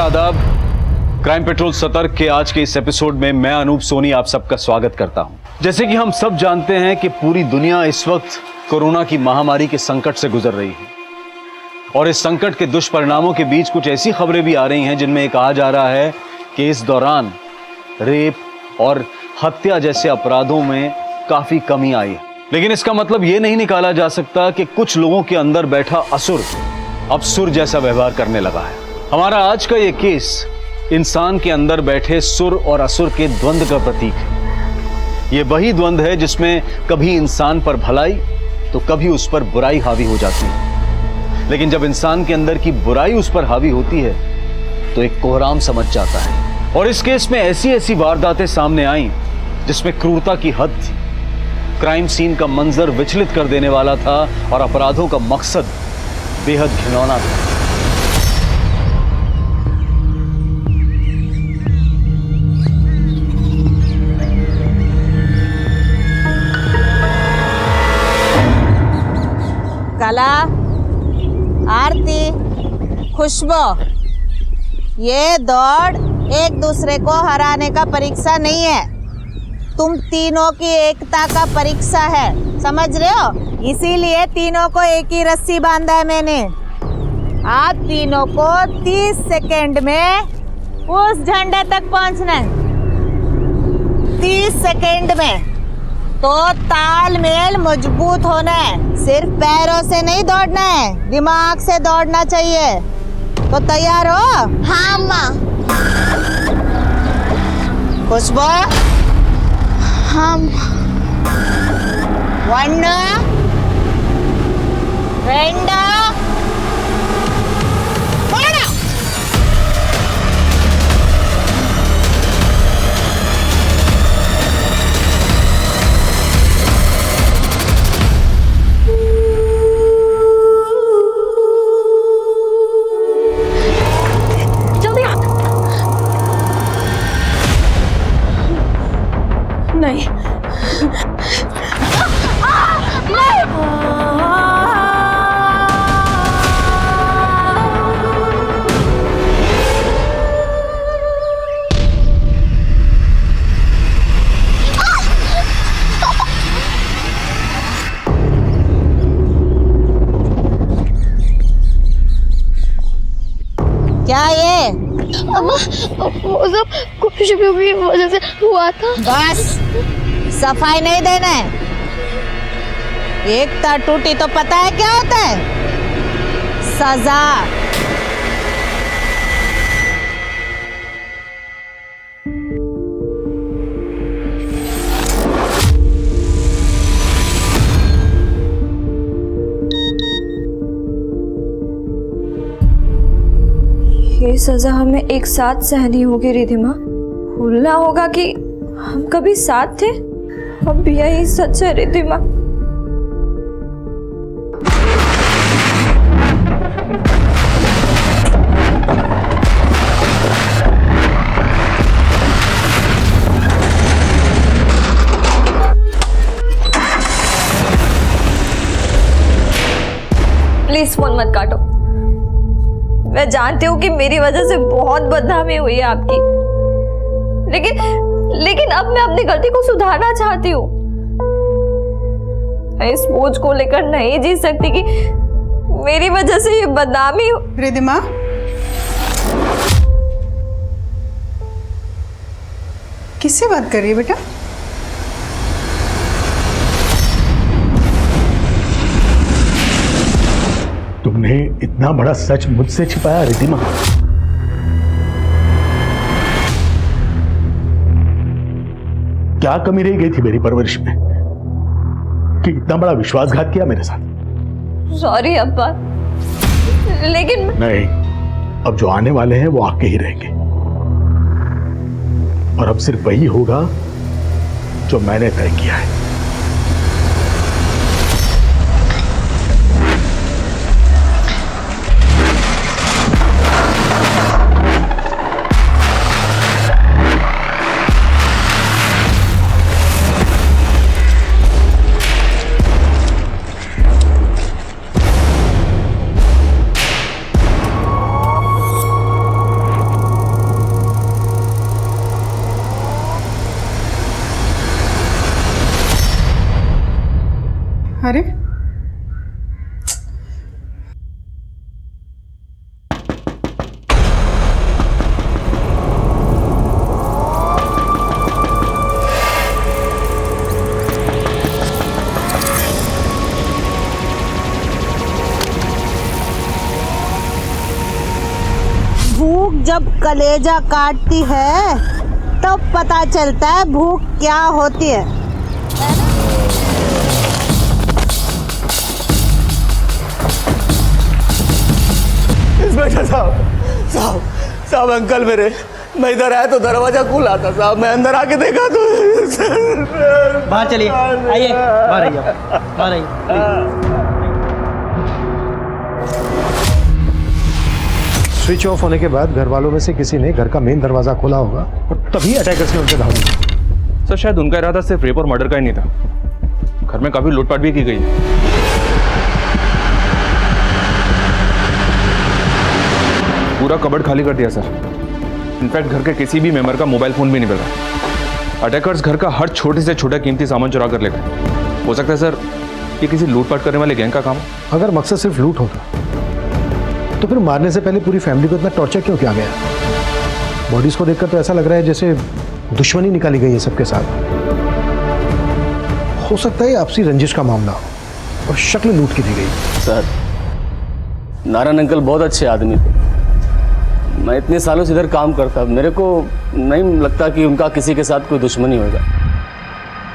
आदाब। Crime petrol सतर्क के आज के इस एपिसोड में मैं अनूप सोनी आप सबका स्वागत करता हूं। जैसे कि हम सब जानते हैं कि पूरी दुनिया इस वक्त कोरोना की महामारी के संकट से गुजर रही है और इस संकट के दुष्परिणामों के बीच कुछ ऐसी खबरें भी आ रही हैं जिनमें कहा जा रहा है कि इस दौरान रेप और हत्या जैसे अपराधों में काफी कमी आई है। लेकिन इसका मतलब यह नहीं निकाला जा सकता कि कुछ लोगों के अंदर बैठा असुर अब सुर जैसा व्यवहार करने लगा है। हमारा आज का ये केस इंसान के अंदर बैठे सुर और असुर के द्वंद्व का प्रतीक है। ये वही द्वंद्व है जिसमें कभी इंसान पर भलाई तो कभी उस पर बुराई हावी हो जाती है। लेकिन जब इंसान के अंदर की बुराई उस पर हावी होती है तो एक कोहराम समझ जाता है। और इस केस में ऐसी ऐसी वारदातें सामने आई जिसमें क्रूरता की हद थी। क्राइम सीन का मंजर विचलित कर देने वाला था और अपराधों का मकसद बेहद घिनौना था। कला, आरती, खुशबू, ये दौड़ एक दूसरे को हराने का परीक्षा नहीं है, तुम तीनों की एकता का परीक्षा है, समझ रहे हो? इसीलिए तीनों को एक ही रस्सी बांधा है मैंने। आप तीनों को 30 सेकंड में उस झंडे तक पहुंचना है। 30 सेकंड में तो तालमेल मजबूत होना है, सिर्फ पैरों से नहीं दौड़ना है, दिमाग से दौड़ना चाहिए। तो तैयार हो? हाँ माँ। खुशबू, हम 1 2 जल्दी आ। नहीं क्या ये? अम्मा, वो सब खुशबू की वजह से हुआ था। बस सफाई नहीं देना है। एकता टूटी तो पता है क्या होता है? सजा। ये सजा हमें एक साथ सहनी होगी रिधिमा। भूलना होगा कि हम कभी साथ थे। अब यही सच है रिधिमा। प्लीज फोन मत काटो। मैं जानती हूँ कि मेरी वजह से बहुत बदनामी हुई है आपकी, लेकिन अब मैं अपनी गलती को सुधारना चाहती हूँ। मैं इस बोझ को लेकर नहीं जी सकती कि मेरी वजह से ये बदनामी हो। रिधिमा, किससे बात कर रही है बेटा? तुमने इतना बड़ा सच मुझसे छिपाया रिधिमा? क्या कमी रह गई थी मेरी परवरिश में कि इतना बड़ा विश्वासघात किया मेरे साथ? सॉरी अब्बा, लेकिन नहीं, अब जो आने वाले हैं वो आके ही रहेंगे और अब सिर्फ वही होगा जो मैंने तय किया है। अरे भूख जब कलेजा काटती है तब पता चलता है भूख क्या होती है। इंस्पेक्टर साहब साहब अंकल मेरे, मैं इधर आया तो दरवाजा खुला था साहब, मैं अंदर आके देखा तो बाहर चलिए, आइए बाहर आइए, बाहर आइए। स्विच ऑफ होने के बाद घर वालों में से किसी ने घर का मेन दरवाजा खोला होगा और तभी अटैकर्स ने उनसे धावा। सर शायद उनका इरादा सिर्फ रेप और मर्डर का ही नहीं था, घर में काफी लूटपाट भी की गई है। पूरा कबर्ड खाली कर दिया सर। इनफैक्ट घर के किसी भी मेंबर का मोबाइल फोन भी नहीं मिला। अटैकर्स घर का हर छोटे से छोटा कीमती सामान चुरा कर ले गए। हो सकता है सर ये किसी लूटपाट करने वाले गैंग का काम है। अगर मकसद सिर्फ लूट होता तो फिर मारने से पहले पूरी फैमिली को इतना टॉर्चर क्यों किया गया? बॉडीज को देखकर तो ऐसा लग रहा है जैसे दुश्मनी निकाली गई है सबके साथ। हो सकता है आपसी रंजिश का मामला हो और शक्ल लूट की दी गई। सर नारायण अंकल बहुत अच्छे आदमी थे, मैं इतने सालों से इधर काम करता, मेरे को नहीं लगता कि उनका किसी के साथ कोई दुश्मनी होगा।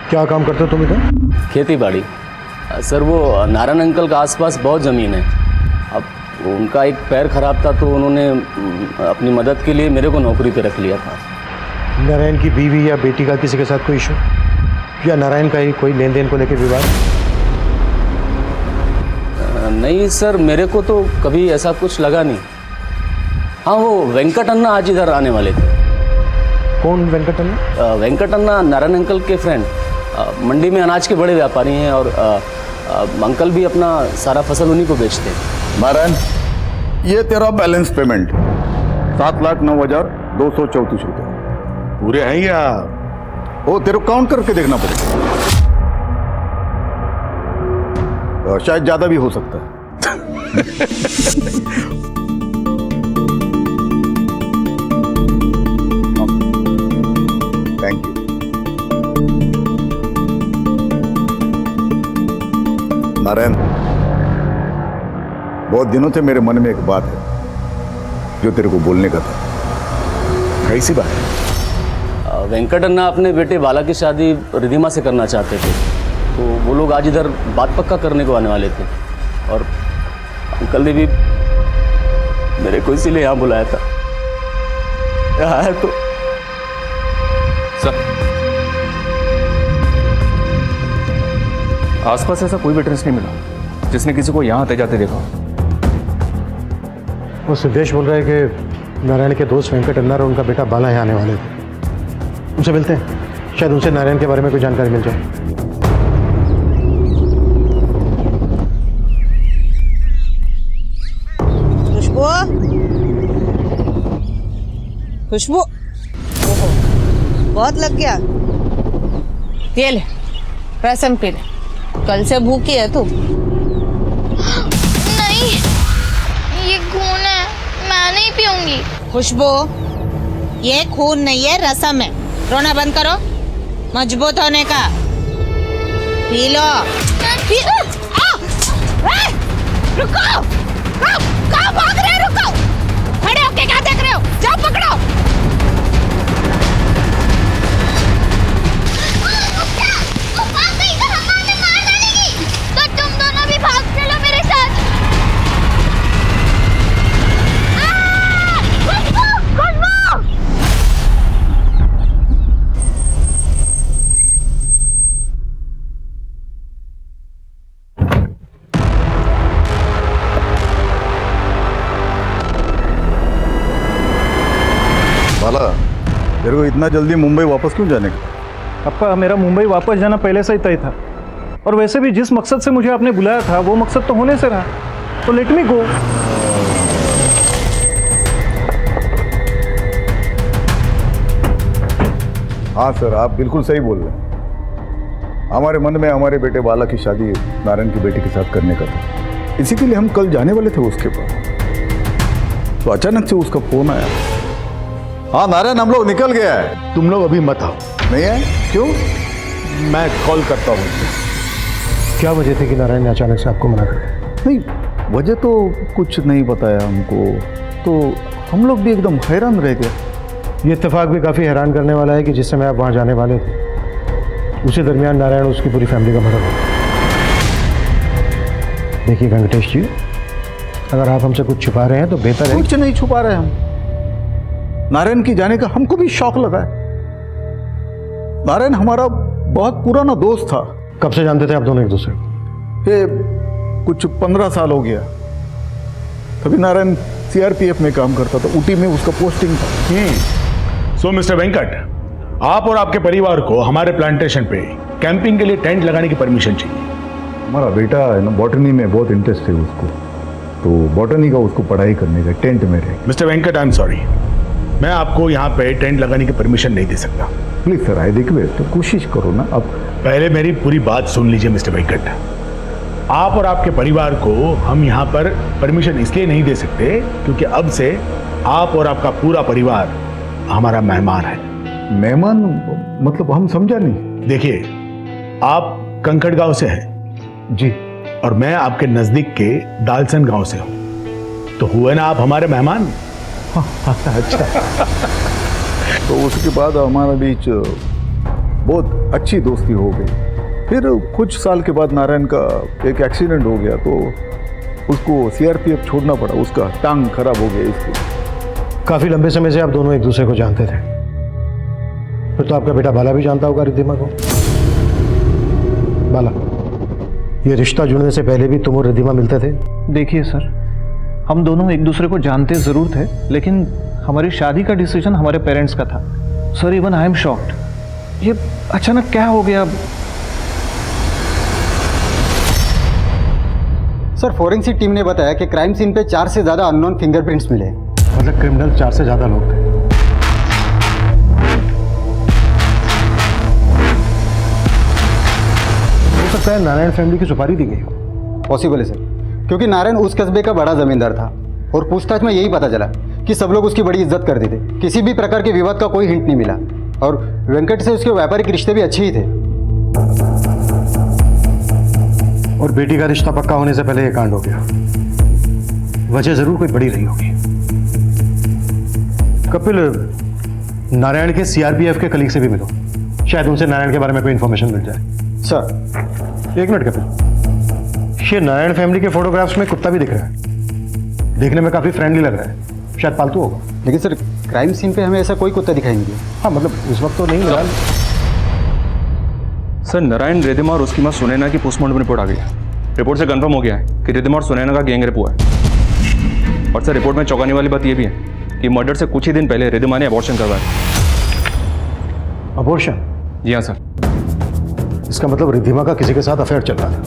क्या काम करते हो तुम इधर? खेती बाड़ी सर। वो नारायण अंकल का आसपास बहुत ज़मीन है। अब उनका एक पैर खराब था तो उन्होंने अपनी मदद के लिए मेरे को नौकरी पे रख लिया था। नारायण की बीवी या बेटी का किसी के साथ कोई इशू या नारायण का ही कोई लेन देन को लेकर विवाद? नहीं सर, मेरे को तो कभी ऐसा कुछ लगा नहीं। हाँ, वो वेंकट अन्ना आज इधर आने वाले थे। कौन वेंकट अन्ना? वेंकट अन्ना नारायण अंकल के फ्रेंड, मंडी में अनाज के बड़े व्यापारी हैं और अंकल भी अपना सारा फसल उन्हीं को बेचते हैं। नारायण, ये तेरा बैलेंस पेमेंट 7,09,234 रुपये पूरे हैं या वो तेरे को काउंट करके देखना पड़ेगा, शायद ज्यादा भी हो सकता है। Thank you Narayan. बहुत दिनों से मेरे मन में एक बात है जो तेरे को बोलने का था। कैसी बात है? वेंकट अन्ना अपने बेटे बाला की शादी रिधिमा से करना चाहते थे, तो वो लोग आज इधर बात पक्का करने को आने वाले थे और अंकल ने भी मेरे को इसीलिए यहाँ बुलाया था। यहाँ है तो सर आसपास ऐसा कोई विटनेस नहीं मिला जिसने किसी को यहाँ आते जाते देखा। वो सिद्धेश बोल रहा है कि नारायण के दोस्त वेंकट अन्ना और उनका बेटा बाला यहाँ आने वाले थे। उनसे मिलते हैं, शायद उनसे नारायण के बारे में कोई जानकारी मिल जाए। खुशबू, खुशबू, ओहो, बहुत लग गया। ये ले रसम पी ले, कल से भूखी है तू। नहीं, ये खून है, मैं नहीं पीऊंगी। खुशबू, ये खून नहीं है, रसम है। रोना बंद करो, मजबूत होने का। P low. रुको, कहाँ भाग रहे हो? रुको, खड़े होके क्या देख रहे हो? जाओ पकड़ो। तो तुम दोनों भी भाग चलो मेरे साथ। खुशबू, खुशबू। बाला, तेरे को इतना जल्दी मुंबई वापस क्यों जाने का? आपका मेरा मुंबई वापस जाना पहले से ही तय था, और वैसे भी जिस मकसद से मुझे आपने बुलाया था वो मकसद तो होने से रहा, तो लेट मी गो। हाँ सर, आप बिल्कुल सही बोल रहे हैं। हमारे मन में हमारे बेटे बाला की शादी नारायण की बेटी के साथ करने का था। इसी के लिए हम कल जाने वाले थे उसके पास, तो अचानक से उसका फोन आया। हाँ नारायण, हम लोग निकल गया है। तुम लोग अभी मत आओ। नहीं है? क्यों? मैं कॉल करता हूँ। क्या वजह थी कि नारायण ने अचानक से आपको मना कर दिया? नहीं, वजह तो कुछ नहीं बताया हमको, तो हम लोग भी एकदम हैरान रह गए। ये इत्तेफाक भी काफ़ी हैरान करने वाला है कि जिस समय आप वहाँ जाने वाले थे उसी दरमियान नारायण उसकी पूरी फैमिली का मर्डर हो गया। देखिए वेंकटेश जी, अगर आप हमसे कुछ छुपा रहे हैं तो बेहतर है। कुछ नहीं छुपा रहे हम। नारायण की जाने का हमको भी शौक लगा है। नारायण हमारा बहुत पुराना दोस्त था। कब से जानते थे आप दोनों एक दूसरे को? ये कुछ 15 साल हो गया। तभी नारायण सीआरपीएफ में काम करता था, ऊटी में उसका पोस्टिंग था। सो मिस्टर वेंकट, आप और आपके परिवार को हमारे प्लांटेशन पे कैंपिंग के लिए टेंट लगाने की परमिशन चाहिए। हमारा बेटा है ना, बॉटनी में बहुत इंटरेस्ट है उसको, तो बॉटनी का उसको पढ़ाई करने का, टेंट में रहे। Mister Venkat, I am sorry, मैं आपको यहाँ पे टेंट लगाने की परमिशन नहीं दे सकता। प्लीज सर, आई रिक्वेस्ट, तो कोशिश करो ना। अब पहले मेरी पूरी बात सुन लीजिए मिस्टर वेंकट। आप और आपके परिवार को हम यहाँ पर परमिशन इसलिए नहीं दे सकते क्योंकि अब से आप और आपका पूरा परिवार हमारा मेहमान है। मेहमान मतलब हम समझा नहीं। देखिए, आप कंकड़ गांव से हैं जी, और मैं आपके नजदीक के दालसन गांव से हूँ, तो हुए ना आप हमारे मेहमान। अच्छा। तो उसके बाद हमारे बीच बहुत अच्छी दोस्ती हो गई। फिर कुछ साल के बाद नारायण का एक एक्सीडेंट हो गया, तो उसको सीआरपीएफ छोड़ना पड़ा। उसका टांग खराब हो गया इसलिए। काफ़ी लंबे समय से आप दोनों एक दूसरे को जानते थे। फिर तो आपका बेटा बाला भी जानता होगा रिद्धिमा को। बाला, ये रिश्ता जुड़ने से पहले भी तुम और रिद्धिमा मिलते थे? देखिए सर, हम दोनों एक दूसरे को जानते ज़रूर थे, लेकिन हमारी शादी का डिसीजन हमारे पेरेंट्स का था। Sir, even I am shocked. ये अचानक क्या हो गया? सर, फोरेंसिक टीम ने बताया कि क्राइम सीन पे 4 से ज़्यादा अननोन फिंगरप्रिंट्स मिले। मतलब क्रिमिनल 4 से ज़्यादा लोग थे। हो सकता है नारायण फैमिली की सुपारी दी गई हो। पॉसिबल है सर, क्योंकि नारायण उस कस्बे का बड़ा जमींदार था और पूछताछ में यही पता चला कि सब लोग उसकी बड़ी इज्जत करते थे। किसी भी प्रकार के विवाद का कोई हिंट नहीं मिला और वेंकट से उसके व्यापारिक रिश्ते भी अच्छे ही थे। और बेटी का रिश्ता पक्का होने से पहले ये कांड हो गया। वजह जरूर कोई बड़ी रही होगी। कपिल, नारायण के सीआरपीएफ के कलीग से भी मिलो, शायद उनसे नारायण के बारे में कोई इंफॉर्मेशन मिल जाए। सर, एक मिनट कपिल, ये नारायण फैमिली के फोटोग्राफ्स में कुत्ता भी दिख रहा है। देखने में काफी फ्रेंडली लग रहा है, शायद पालतू होगा। लेकिन सर, क्राइम सीन पे हमें ऐसा कोई कुत्ता दिखाई नहीं दिया। हाँ, मतलब इस वक्त तो नहीं मिला। सर, नारायण, रिद्धिमा और उसकी माँ सुनैना की पोस्टमार्टम रिपोर्ट आ गई है। रिपोर्ट से कंफर्म हो गया है कि रिद्धिमा और सुनैना का गैंग रेप हुआ है। और सर, रिपोर्ट में चौंकाने वाली बात यह भी है कि मर्डर से कुछ ही दिन पहले रिद्धिमा ने अबॉर्शन करवाया। अबॉर्शन? जी हाँ सर। इसका मतलब रिद्धिमा का किसी के साथ अफेयर चल रहा था,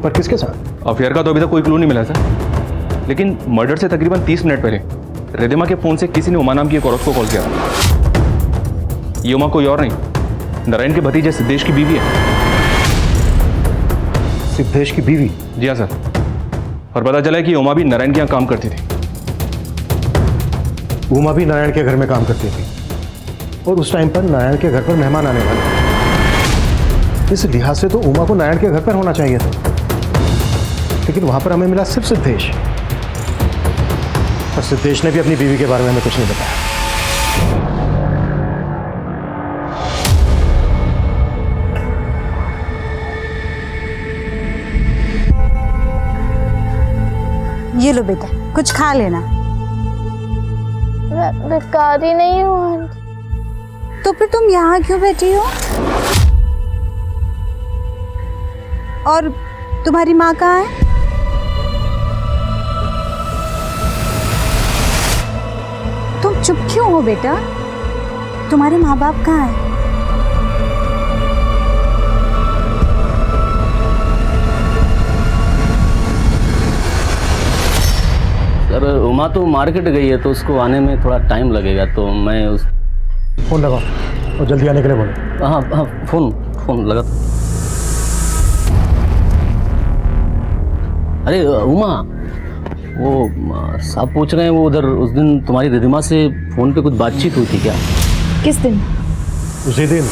पर किसके साथ? अफेयर का तो अभी तक कोई क्लू नहीं मिला सर, लेकिन मर्डर से तकरीबन 30 मिनट पहले रिद्धिमा के फोन से किसी ने उमा नाम की एक औरत को कॉल किया था। ये उमा कोई और नहीं, नारायण के भतीजे सिद्धेश की बीवी है। सिद्धेश की बीवी? जी हाँ सर। और पता चला है कि उमा भी नारायण के यहाँ काम करती थी। उमा भी नारायण के घर में काम करती थी और उस टाइम पर नारायण के घर पर मेहमान आने वाले। इस लिहाज से तो उमा को नारायण के घर पर होना चाहिए था, लेकिन वहां पर हमें मिला सिर्फ सिद्धेश। और सिद्धेश ने भी अपनी बीवी के बारे में हमें कुछ नहीं बताया। ये लो बेटा, कुछ खा लेना। मैं भिखारी नहीं हूँ आंटी। तो फिर तुम यहाँ क्यों बैठी हो? और तुम्हारी माँ कहाँ है? तुम चुप क्यों हो बेटा? तुम्हारे माँ बाप कहाँ हैं? सर, उमा तो मार्केट गई है तो उसको आने में थोड़ा टाइम लगेगा, तो मैं उस फोन लगाओ और जल्दी आने के लिए बोलो। हाँ हाँ, फोन लगा। अरे उमा, वो साहब पूछ रहे हैं वो उधर उस दिन तुम्हारी रिधिमा से फोन पे कुछ बातचीत हुई थी क्या? किस दिन? उसी दिन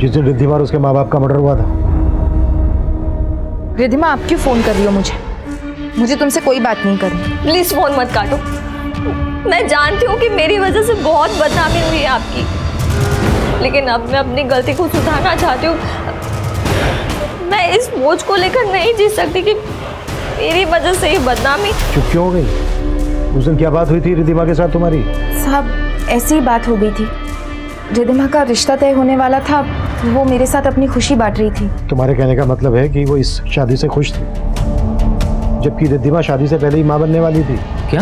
जिस दिन रिद्धिमा और उसके माँ बाप का मर्डर हुआ था। रिधिमा, आप क्यों फोन कर रही हो मुझे तुमसे कोई बात नहीं करनी। प्लीज फोन मत काटो। मैं जानती हूँ कि मेरी वजह से बहुत बदनामी हुई है आपकी, लेकिन अब मैं अपनी गलती को सुधारना चाहती हूँ। मैं इस बोझ को लेकर नहीं जी सकती कि मेरी वजह से ही बदनामी। चुप क्यों हो गई? उस दिन क्या बात हुई थी रिद्धिमा के साथ तुम्हारी? साहब, ऐसी ही बात हो गई थी। रिधिमा का रिश्ता तय होने वाला था, वो मेरे साथ अपनी खुशी बांट रही थी। तुम्हारे कहने का मतलब है कि वो इस शादी से खुश थी, जबकि रिद्धिमा शादी से पहले ही माँ बनने वाली थी। क्या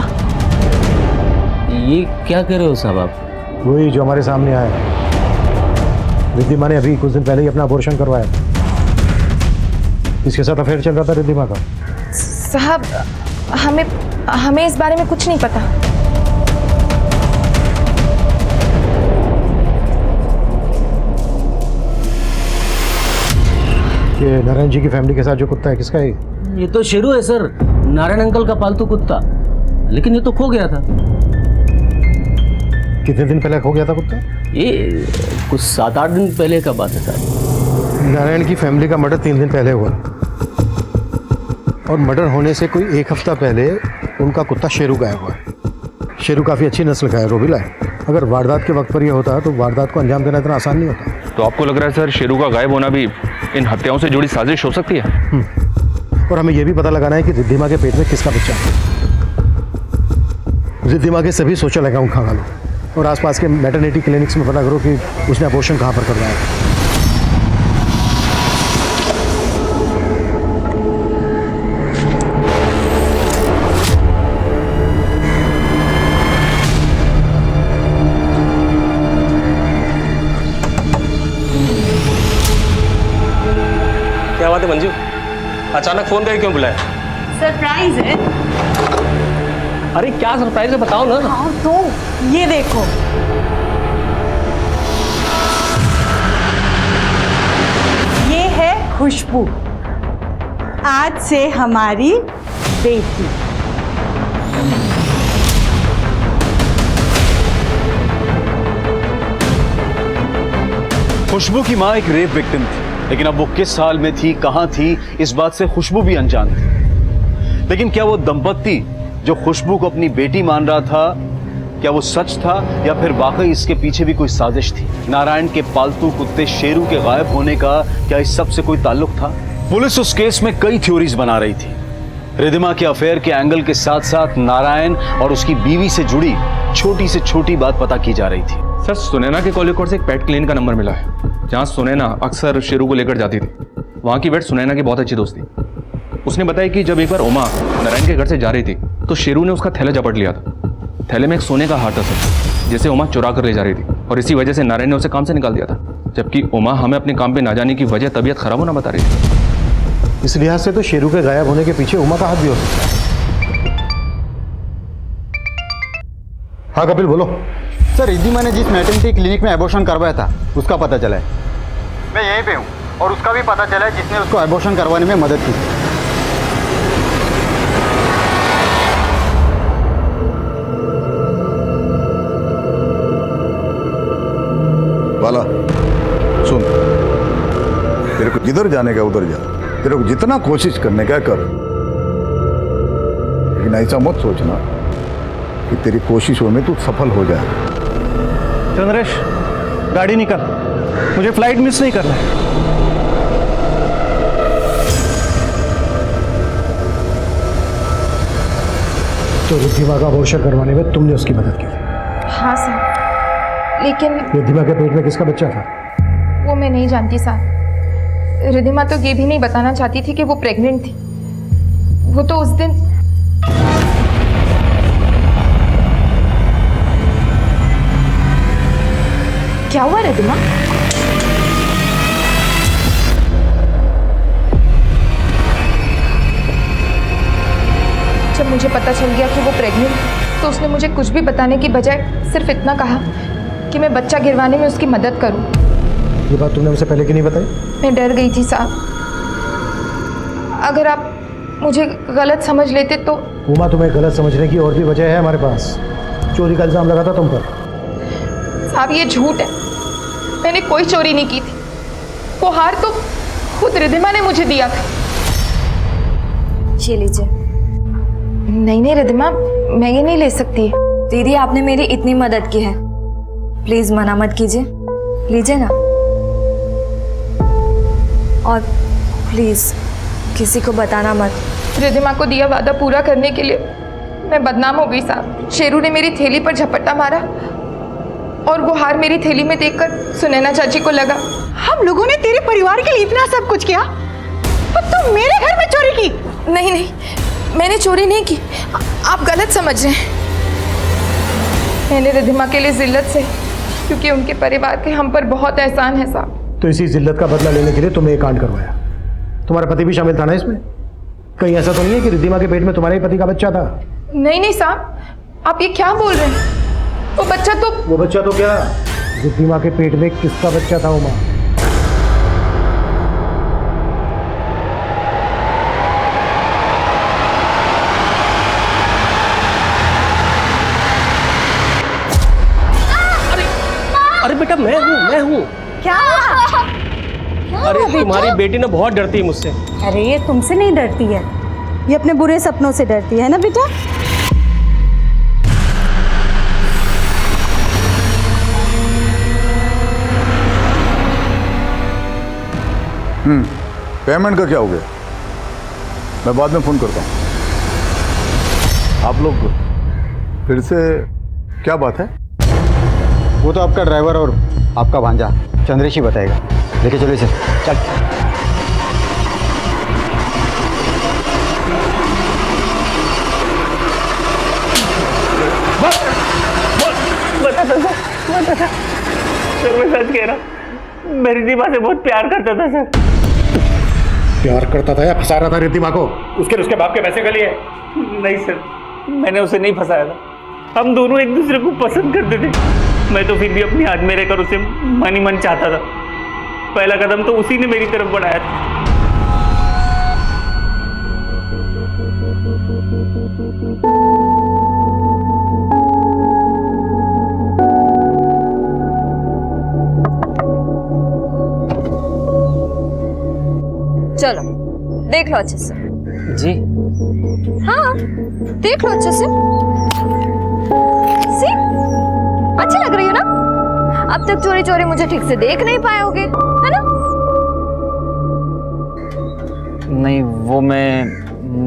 ये क्या कह रहे हो साहब आप? वही जो हमारे सामने आया है। रिद्धिमा ने अभी कुछ दिन पहले ही अपना अबॉर्शन करवाया था। इसके साथ अफेयर चल रहा था रिद्धिमा का। साहब, हमें इस बारे में कुछ नहीं पता। ये नारायण जी की फैमिली के साथ जो कुत्ता है, किसका है? ये तो शेरू है सर, नारायण अंकल का पालतू कुत्ता, लेकिन ये तो खो गया था। कितने दिन पहले खो गया था कुत्ता? ये कुछ 7-8 दिन पहले का बात है सर। नारायण की फैमिली का मर्डर 3 दिन पहले हुआ, और मर्डर होने से कोई 1 हफ्ता पहले उनका कुत्ता शेरू गायब हुआ है। शेरू काफ़ी अच्छी नस्ल का है, रोबिला है। अगर वारदात के वक्त पर यह होता तो वारदात को अंजाम देना इतना आसान नहीं होता। तो आपको लग रहा है सर शेरू का गायब होना भी इन हत्याओं से जुड़ी साजिश हो सकती है? और हमें यह भी पता लगाना है कि रिद्धिमा के पेट में किसका बच्चा है। रिद्धिमा के सभी सोशल अकाउंट खंगालो और आसपास के मैटरनिटी क्लिनिक्स में पता करो कि उसने अबॉर्शन कहाँ पर करवाया है। क्या बात है मंजू, अचानक फोन करके क्यों बुलाया? सरप्राइज है। अरे क्या सरप्राइज है बताओ ना। हाँ तो ये देखो, ये है खुशबू, आज से हमारी बेटी। खुशबू की माँ एक रेप विक्टिम थी, लेकिन अब वो किस हाल में थी, कहां थी, इस बात से खुशबू भी अनजान थी। लेकिन क्या वो दंपत्ति जो खुशबू को अपनी बेटी मान रहा था, क्या वो सच था या फिर वाकई इसके पीछे भी कोई साजिश थी? नारायण के पालतू कुत्ते शेरू के गायब होने का क्या इस सब से कोई ताल्लुक था? पुलिस उस केस में कई थ्योरीज बना रही थी। रिधिमा के अफेयर के एंगल के साथ साथ नारायण और उसकी बीवी से जुड़ी छोटी से छोटी बात पता की जा रही थी। सर सुनैना के कॉल रिकॉर्ड से एक पेट क्लिनिक का नंबर मिला है, जहाँ सुनैना अक्सर शेरू को लेकर जाती थी। वहाँ की वेट सुनैना की बहुत अच्छी दोस्त थी। उसने बताया कि जब एक बार उमा नारायण के घर से जा रही थी तो शेरू ने उसका थैला झपट लिया था। थैले में एक सोने का हार था सर, जिसे उमा चुरा कर ले जा रही थी, और इसी वजह से नारायण ने उसे काम से निकाल दिया था। जबकि उमा हमें अपने काम पे ना जाने की वजह तबीयत खराब होना बता रही थी। इस लिहाज से तो शेरू के गायब होने के पीछे उमा का हाथ भी हो सकता है। हाँ कपिल बोलो। सर, रिद्धिमा ने जिस मैटरनिटी क्लिनिक में एबॉर्शन करवाया था उसका पता चला है। मैं यहीं पे हूँ, और उसका भी पता चला है जिसने उसको एबॉर्शन करवाने में मदद की थी। बाला सुन, तेरे को जिधर जाने का उधर जा, तेरे को जितना कोशिश करने का कर, लेकिन ऐसा मत सोचना कि तेरी कोशिशों में तू सफल हो जाए। चंद्रेश, गाड़ी निकल, मुझे फ्लाइट मिस नहीं करना है। तो रिद्धिमा का अबॉर्शन करवाने में तुमने उसकी मदद की थी? हाँ साहब, लेकिन रिद्धिमा के पेट में किसका बच्चा था? वो मैं नहीं जानती साहब। रिद्धिमा तो ये भी नहीं बताना चाहती थी कि वो प्रेग्नेंट थी। वो तो उस दिन क्या हुआ रिद्धिमा? जब मुझे पता चल गया कि वो प्रेग्नेंट, तो उसने मुझे कुछ भी बताने की बजाय सिर्फ इतना कहा कि मैं बच्चा गिरवाने में उसकी मदद करूं। ये बात तुमने मुझसे पहले क्यों नहीं बताई? मैं डर गई थी साहब। अगर आप मुझे गलत समझ लेते तो। उमा, तुम्हें गलत समझने की और भी वजह है हमारे पास। चोरी का इल्जाम लगा था तुम पर। साहब ये झूठ है, मैंने कोई चोरी नहीं की थी। वो हार तो खुद रिधिमा ने मुझे दिया था। ये लीजिए। नहीं रिधिमा, मैं ये नहीं ले सकती। दीदी, आपने मेरी इतनी मदद की है, प्लीज मना मत कीजिए, लीजिए ना। और प्लीज किसी को बताना मत। रिधिमा को दिया वादा पूरा करने के लिए मैं बदनाम हो गई साहब। शेरू ने मेरी थैली पर झपट्टा मारा और वो हार मेरी थैली में देखकर सुनैना चाची को लगा। हम लोगों ने तेरे परिवार के लिए इतना सब कुछ किया और तुम मेरे घर में चोरी की? नहीं, मैंने चोरी नहीं की, आप गलत समझ रहे हैं। मैंने रिधिमा के लिए जिल्लत से, क्योंकि उनके परिवार के हम पर बहुत एहसान है साहब। तो इसी जिल्लत का बदला लेने के लिए तुम्हें एक कांड करवाया। तुम्हारा पति भी शामिल था ना इसमें? कहीं ऐसा तो नहीं है कि रिधिमा के पेट में तुम्हारे ही पति का बच्चा था? नहीं साहब, आप ये क्या बोल रहे हैं? वो बच्चा तो क्या? रिधिमा के पेट में किसका बच्चा था उमा? अरे बेटा, मैं हूँ। क्या? अरे तुम्हारी बेटी ना बहुत डरती है मुझसे। अरे ये तुमसे नहीं डरती है, ये अपने बुरे सपनों से डरती है ना बेटा। पेमेंट का क्या हो गया? मैं बाद में फोन करता हूँ। आप लोग फिर से क्या बात है? वो तो आपका ड्राइवर और आपका भांजा चंद्रेश ही बताएगा। लेके चलो इसे। चल। सर मैं सच कह रहा, मैं रिधिमा से बहुत प्यार करता था सर। प्यार करता था या फंसा रहा था रिधिमा को? उसके बाप के पैसे के लिए? नहीं सर, मैंने उसे नहीं फंसाया था। हम दोनों एक दूसरे को पसंद करते थे। मैं तो फिर भी अपनी हाथ में रहकर उसे मन ही मन चाहता था। पहला कदम तो उसी ने मेरी तरफ बढ़ाया था। चलो देख लो अच्छे से। जी हाँ देख लो अच्छे से। सी अच्छी लग रही है ना? अब तक चोरी चोरी मुझे ठीक से देख नहीं पाए होगे, है ना? नहीं, वो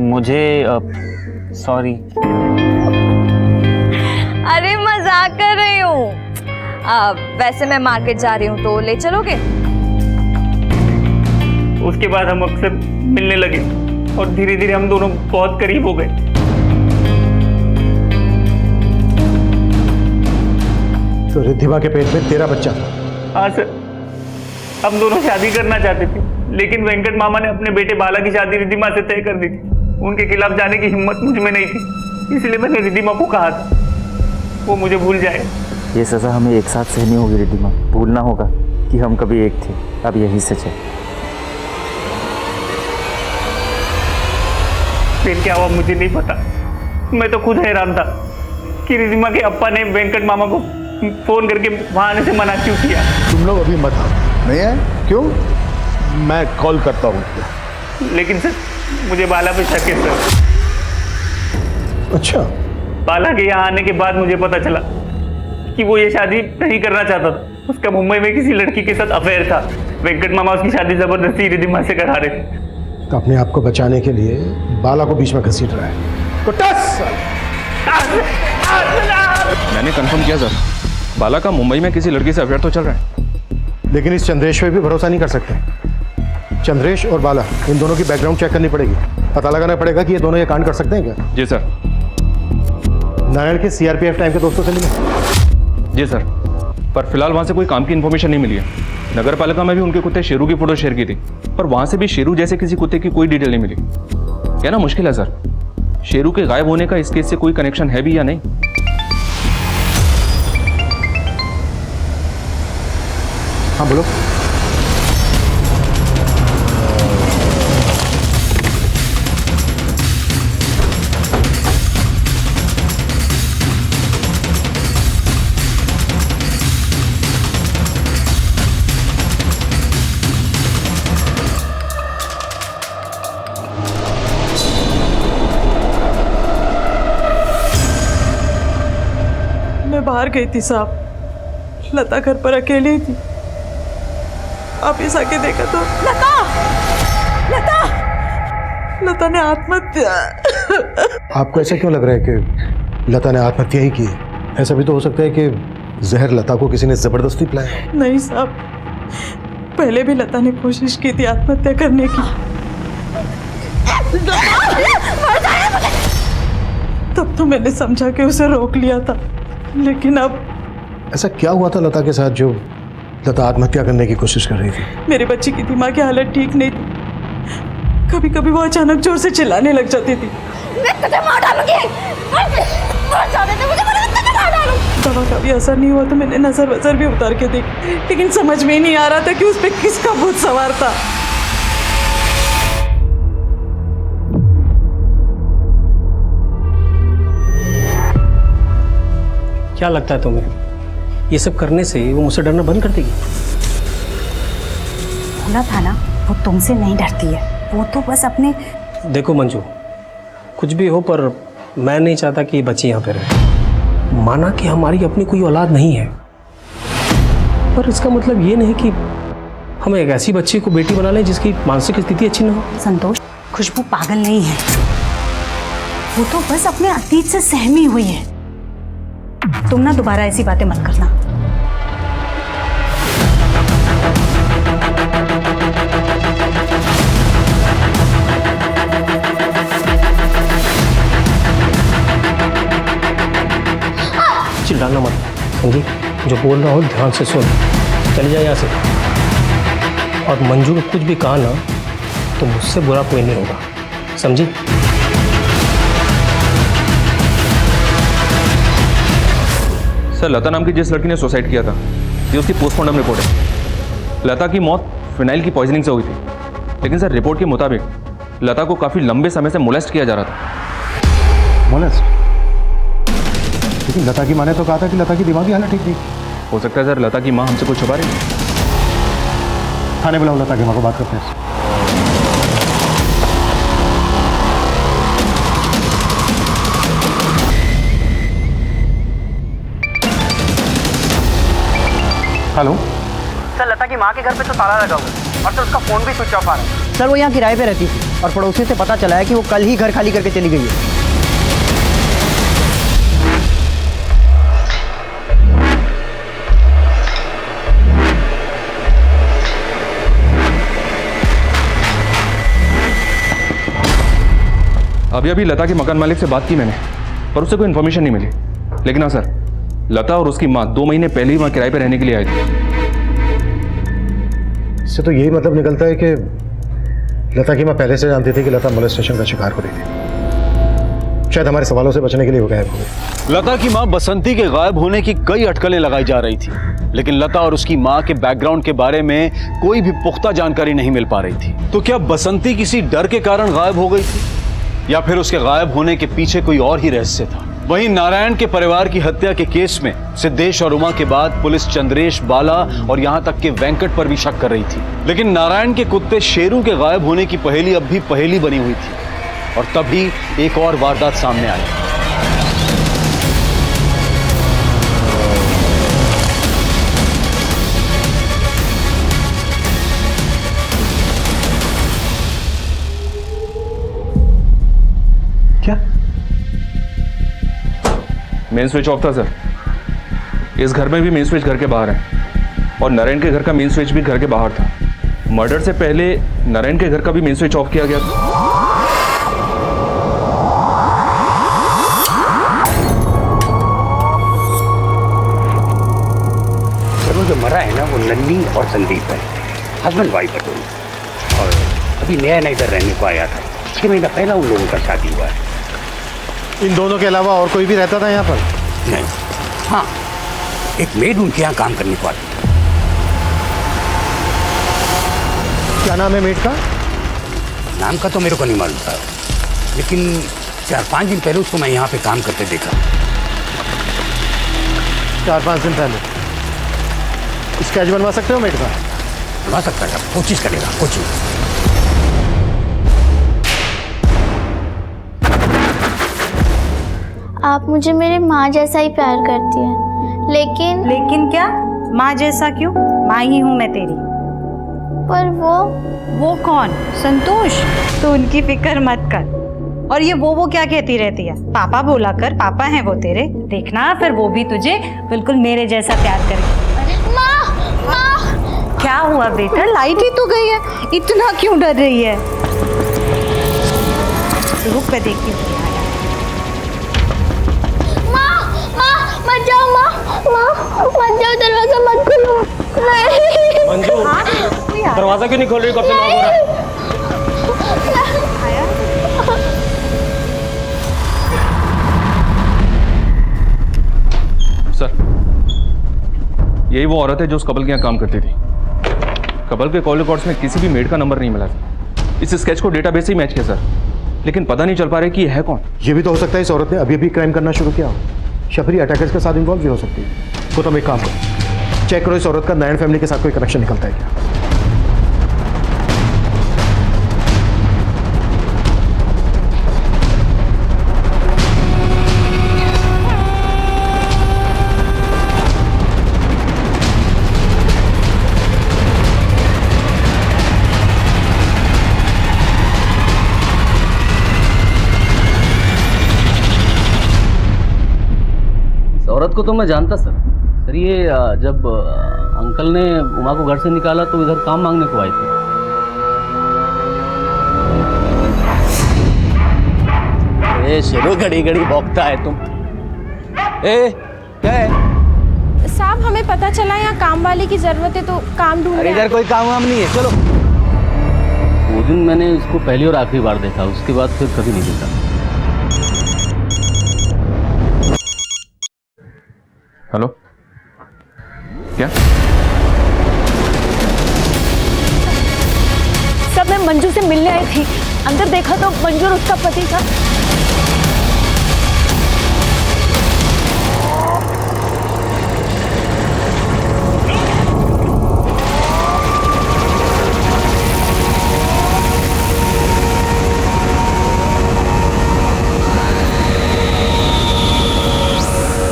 मुझे सॉरी। अरे मजाक कर रही हूँ। वैसे मैं मार्केट जा रही हूँ तो ले चलोगे? उसके बाद हम अक्सर मिलने लगे और धीरे धीरे हम दोनों बहुत करीब हो गए। तो रिधिमा के पेट में तेरा बच्चा था? हाँ सर, हम दोनों शादी करना चाहते थे, लेकिन वेंकट मामा ने अपने बेटे बाला की शादी रिधिमा से तय कर दी थी। उनके खिलाफ जाने की हिम्मत मुझ में नहीं थी, इसलिए मैंने रिधिमा को कहा था वो मुझे भूल जाए। ये सज़ा हमें एक साथ सहनी होगी रिधिमा। भूलना होगा कि हम कभी एक थे। अब यही सच है। फिर क्या हुआ मुझे नहीं पता। मैं तो खुद हैरान था कि रिधिमा के अप्पा ने वेंकट मामा को फोन करके वहां आने से मना क्यों किया। तुम लोग अभी मत आओ। नहीं है? क्यों? मैं कॉल करता हूँ। लेकिन सर मुझे बाला पे शक है सर। अच्छा? बाला के यहाँ आने के बाद मुझे पता चला कि वो ये शादी नहीं करना चाहता था। उसका मुंबई में किसी लड़की के साथ अफेयर था। वेंकट मामा उसकी शादी जबरदस्ती रिधिमा से करा रहे थे। तो अपने आप को बचाने के लिए बाला को बीच में घसीट रहा है। मैंने कंफर्म किया सर, बाला का मुंबई में किसी लड़की से अफेयर तो चल रहा है। लेकिन इस चंद्रेश पे भी भरोसा नहीं कर सकते। चंद्रेश और बाला, इन दोनों की बैकग्राउंड चेक करनी पड़ेगी। पता लगाना पड़ेगा कि ये दोनों ये कांड कर सकते हैं क्या। जी सर। नारायण के सीआरपीएफ टाइम के दोस्तों से मिले? जी सर, पर फिलहाल वहाँ से कोई काम की इन्फॉर्मेशन नहीं मिली है। नगर पालिका में भी उनके कुत्ते शेरू की फोटो शेयर की थी, पर वहाँ से भी शेरू जैसे किसी कुत्ते की कोई डिटेल नहीं मिली। कहना मुश्किल है सर, शेरू के गायब होने का इस केस से कोई कनेक्शन है भी या नहीं। हाँ बोलो। बाहर गई थी साहब। लता घर पर अकेली ही थी। वापिस आके देखा तो लता लता लता ने आत्महत्या। आपको ऐसा क्यों लग रहा है कि लता ने आत्महत्या ही की है? ऐसा भी तो हो सकता है कि जहर लता को किसी ने जबरदस्ती पिलाया। नहीं साहब, पहले भी लता ने कोशिश की थी आत्महत्या करने की। तब तो मैंने समझा कि उसे रोक लिया था, लेकिन अब ऐसा क्या हुआ था लता के साथ जो लता आत्महत्या करने की कोशिश कर रही थी? मेरे बच्चे की दिमाग की हालत ठीक नहीं थी। कभी कभी वो अचानक जोर से चिल्लाने लग जाती थी। मैं तुझे मार डालूंगी। मार जाने दे मुझे, मैं तुझे मार डालूंगी। दवा का भी असर नहीं हुआ तो मैंने नजर वजर भी उतार के देखी, लेकिन समझ में ही नहीं आ रहा था कि उस पे किसका भूत सवार था। क्या लगता है तुम्हें, ये सब करने से वो मुझसे डरना बंद कर देगी? बोला था ना, वो तुमसे नहीं डरती है, वो तो बस अपने। देखो मंजू, कुछ भी हो पर मैं नहीं चाहता कि ये बच्ची यहाँ पे रहे। माना कि हमारी अपनी कोई औलाद नहीं है, पर इसका मतलब ये नहीं कि हम एक ऐसी बच्ची को बेटी बना लें जिसकी मानसिक स्थिति अच्छी ना हो। संतोष, खुशबू पागल नहीं है, वो तो बस अपने अतीत से सहमी हुई है। तुम ना दोबारा ऐसी बातें मत करना। चिल्लाना मत, समझी? जो बोल रहा हो ध्यान से सुन। चली जाए यहाँ से। और मंजू को कुछ भी कहा ना तो मुझसे बुरा कोई नहीं होगा, समझी? सर, लता नाम की जिस लड़की ने सुसाइड किया था, ये उसकी पोस्टमार्टम रिपोर्ट है। लता की मौत फिनाइल की पॉइजनिंग से हुई थी, लेकिन सर रिपोर्ट के मुताबिक लता को काफ़ी लंबे समय से मोलेस्ट किया जा रहा था। मोलेस्ट? लेकिन लता की माँ ने तो कहा था कि लता की दिमागी हालत ठीक थी। हो सकता है सर लता की माँ हमसे कुछ छुपा रही है। थाने बुलाओ लता की माँ को, बात करते हैं। हेलो सर, लता की माँ के घर पे तो ताला लगा हुआ है और सर उसका फोन भी स्विच ऑफ आ रहा है। सर वो यहाँ किराए पे रहती थी और पड़ोसी से पता चला है कि वो कल ही घर खाली करके चली गई है। अभी अभी लता के मकान मालिक से बात की मैंने, पर उससे कोई इन्फॉर्मेशन नहीं मिली। लेकिन हाँ सर, लता और उसकी माँ 2 महीने पहले ही वहाँ किराए पे रहने के लिए आई थी। इससे तो यही मतलब निकलता है कि लता की माँ पहले से जानती थी कि लता मोलेस्टेशन का शिकार हो रही थी। शायद हमारे सवालों से बचने के लिए वो गायब हो गई। लता की माँ बसंती के गायब होने की कई अटकलें लगाई जा रही थी, लेकिन लता और उसकी माँ के बैकग्राउंड के बारे में कोई भी पुख्ता जानकारी नहीं मिल पा रही थी। तो क्या बसंती किसी डर के कारण गायब हो गई थी, या फिर उसके गायब होने के पीछे कोई और ही रहस्य था? वहीं नारायण के परिवार की हत्या के केस में सिद्धेश और उमा के बाद पुलिस चंद्रेश, बाला और यहां तक कि वेंकट पर भी शक कर रही थी। लेकिन नारायण के कुत्ते शेरू के गायब होने की पहेली अब भी पहेली बनी हुई थी, और तभी एक और वारदात सामने आई। क्या? मेन स्विच ऑफ था सर। इस घर में भी मेन स्विच घर के बाहर है, और नारायण के घर का मेन स्विच भी घर के बाहर था। मर्डर से पहले नारायण के घर का भी मेन स्विच ऑफ किया गया था। सर, वो जो मरा है ना, वो नन्नी और संदीप है, हस्बैंड वाइफ है दोनों। और अभी नया नया इधर रहने को आया था, 6 महीना पहला उन लोगों का शादी हुआ है। इन दोनों के अलावा और कोई भी रहता था यहाँ पर? नहीं। हाँ, एक मेड उनके यहाँ काम करने को आती थी। क्या नाम है मेड का? नाम का तो मेरे को नहीं मालूम था, लेकिन 4-5 दिन पहले उसको मैं यहाँ पे काम करते देखा। 4-5 दिन पहले? स्केच बनवा सकते हो मेड का? बनवा सकता है, कोशिश करेगा, कोशिश। आप मुझे मेरे माँ जैसा ही प्यार करती हैं, लेकिन क्या? माँ जैसा क्यों? माँ ही हूँ मैं तेरी। पर वो कौन? संतोष। तो उनकी फिक्र मत कर। और ये वो क्या कहती रहती है? पापा बोला कर, पापा हैं वो तेरे। देखना फिर वो भी तुझे बिल्कुल मेरे जैसा प्यार करेगी। माँ! क्या हुआ बेटा? लाइट ही तो गई है, इतना क्यों डर रही है? रुक पे देखती हूँ। मत जाओ माँ, मत जाओ, दरवाजा मत खोलो। नहीं। मंजू, दरवाजा क्यों नहीं खोल रही? कब से लॉक हो रहा है? सर, यही वो औरत है जो उस कपल के यहाँ काम करती थी। कपल के कॉल रिकॉर्ड्स में किसी भी मेड का नंबर नहीं मिला था। इस स्केच को डेटाबेस से ही मैच किया सर, लेकिन पता नहीं चल पा रहा कि ये है कौन। ये भी तो हो सकता है इस औरत ने अभी अभी क्राइम करना शुरू किया हो। शबरी अटैकर्स के साथ इन्वॉल्व भी हो सकती है। तो तुम एक काम करो, चेक करो इस औरत का नारायण फैमिली के साथ कोई कनेक्शन निकलता है क्या। औरत को तो मैं जानता सर। ये जब अंकल ने उमा को घर से निकाला तो इधर काम मांगने को आई थी। ए शेरो, घड़ी घड़ी भौंकता है तुम। क्या है? साहब, हमें पता चला यहाँ काम वाले की जरूरत है तो काम ढूंढ रहे हैं। इधर कोई काम वाम नहीं है, चलो। वो दिन मैंने इसको पहली और आखिरी बार देखा, उसके बाद फिर कभी नहीं देखा। हेलो, क्या? सब मैं मंजू से मिलने आई थी। अंदर देखा तो मंजू और उसका पति था।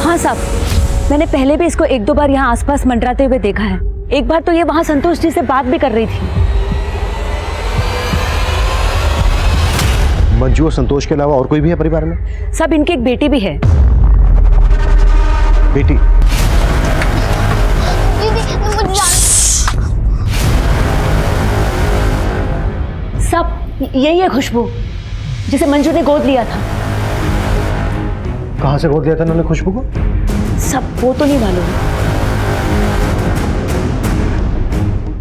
हाँ साहब, मैंने पहले भी इसको एक दो बार यहाँ आसपास मंडराते हुए देखा है। एक बार तो ये वहाँ संतोष जी से बात भी कर रही थी। मंजू और संतोष के अलावा और कोई भी है परिवार में? सब इनकी एक बेटी भी है। बेटी? सब यही है खुशबू, जिसे मंजू ने गोद लिया था। कहाँ से गोद लिया था उन्होंने खुशबू को? सब वो तो नहीं मालूम।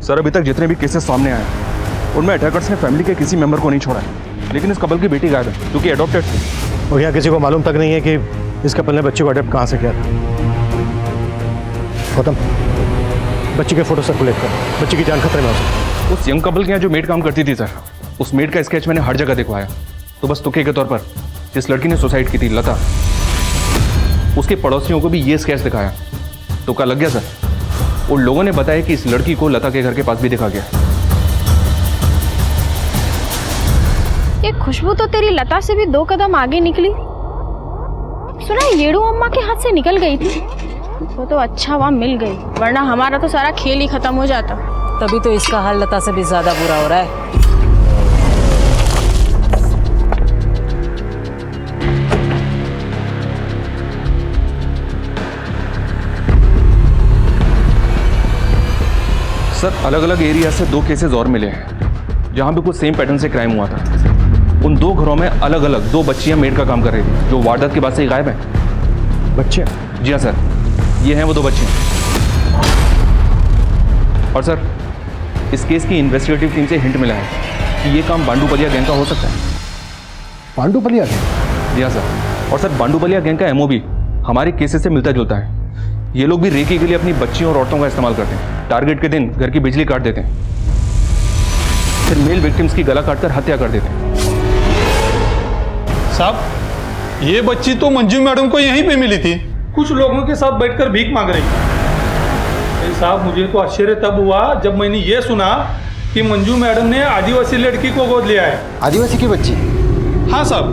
सर, अभी तक जितने भी केसेस सामने आए उनमें अटैकर्स ने फैमिली के किसी मेंबर को नहीं छोड़ा है, लेकिन इस कपल की बेटी गायब है क्योंकि एडॉप्टेड थी। और यहाँ किसी को मालूम तक नहीं है कि इस कपल ने बच्चे को अडॉप्ट कहाँ से किया था। गौतम, बच्ची के फोटो सर्कुलेट कर, बच्ची की जान खतरे में हो सकती है। उस यंग कपल के यहाँ जो मेड काम करती थी सर, उस मेड का स्केच मैंने हर जगह दिखवाया। तो बस तुक्के के तौर पर जिस लड़की ने सुसाइड की थी, लता, उसके पड़ोसियों को भी ये स्केच दिखाया। तुक्का लग गया सर। उन लोगों ने बताया कि इस लड़की को लता के घर के पास भी देखा गया। ये खुशबू तो तेरी लता से भी 2 कदम आगे निकली। सुना येड़ू अम्मा के हाथ से निकल गई थी, वो तो अच्छा वहाँ मिल गई, वरना हमारा तो सारा खेल ही खत्म हो जाता। तभी तो इसका हाल लता से भी ज्यादा बुरा हो रहा है। सर, अलग अलग एरिया से 2 केसेस और मिले हैं जहां भी कुछ सेम पैटर्न से क्राइम हुआ था। उन 2 घरों में अलग अलग 2 बच्चियां मेड का काम कर रही थी जो वारदात के बाद से ही गायब है। बच्चे? जी हाँ सर, ये हैं वो 2 बच्चियां। और सर, इस केस की इन्वेस्टिगेटिव टीम से हिंट मिला है कि ये काम बांडूपलिया गैंग का हो सकता है। बांडूपलिया गैंग? जी हाँ सर। और सर, बांडूपलिया गैंग का एमओ भी हमारे केसेस से मिलता जुलता है। ये लोग भी रेकी के लिए अपनी बच्चियों और औरतों का इस्तेमाल करते हैं। टारगेट के दिन घर की बिजली काट देते हैं, फिर मेल विक्टिम्स की गला काटकर हत्या कर देते हैं। साहब, ये बच्ची तो मंजू मैडम को यहीं पे मिली थी, कुछ लोगों के साथ बैठकर भीख मांग रही थी। साहब, मुझे तो आश्चर्य तब हुआ जब मैंने ये सुना कि मंजू मैडम ने आदिवासी लड़की को गोद लिया है। आदिवासी की बच्ची? हाँ साहब,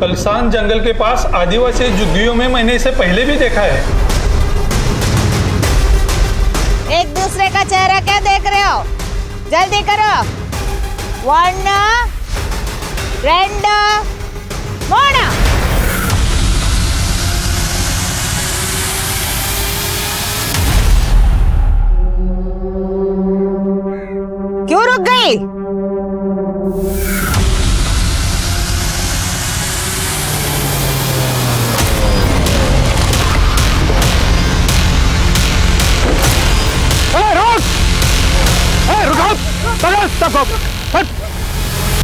कलसान जंगल के पास आदिवासी झुग्गियों में मैंने इसे पहले भी देखा है। एक दूसरे का चेहरा क्या देख रहे हो? जल्दी करो। 1 2 3 क्यों रुक गई?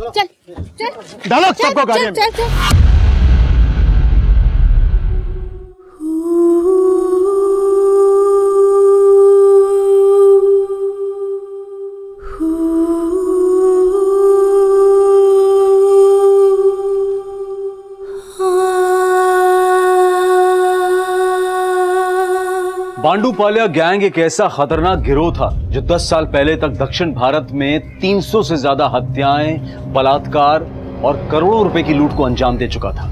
चल चल डालो सबको गाड़ी में। चल चल बांडूपाल्या गैंग एक ऐसा खतरनाक गिरोह था जो 10 साल पहले तक दक्षिण भारत में 300 से ज्यादा हत्याएं, बलात्कार और करोड़ों रुपए की लूट को अंजाम दे चुका था।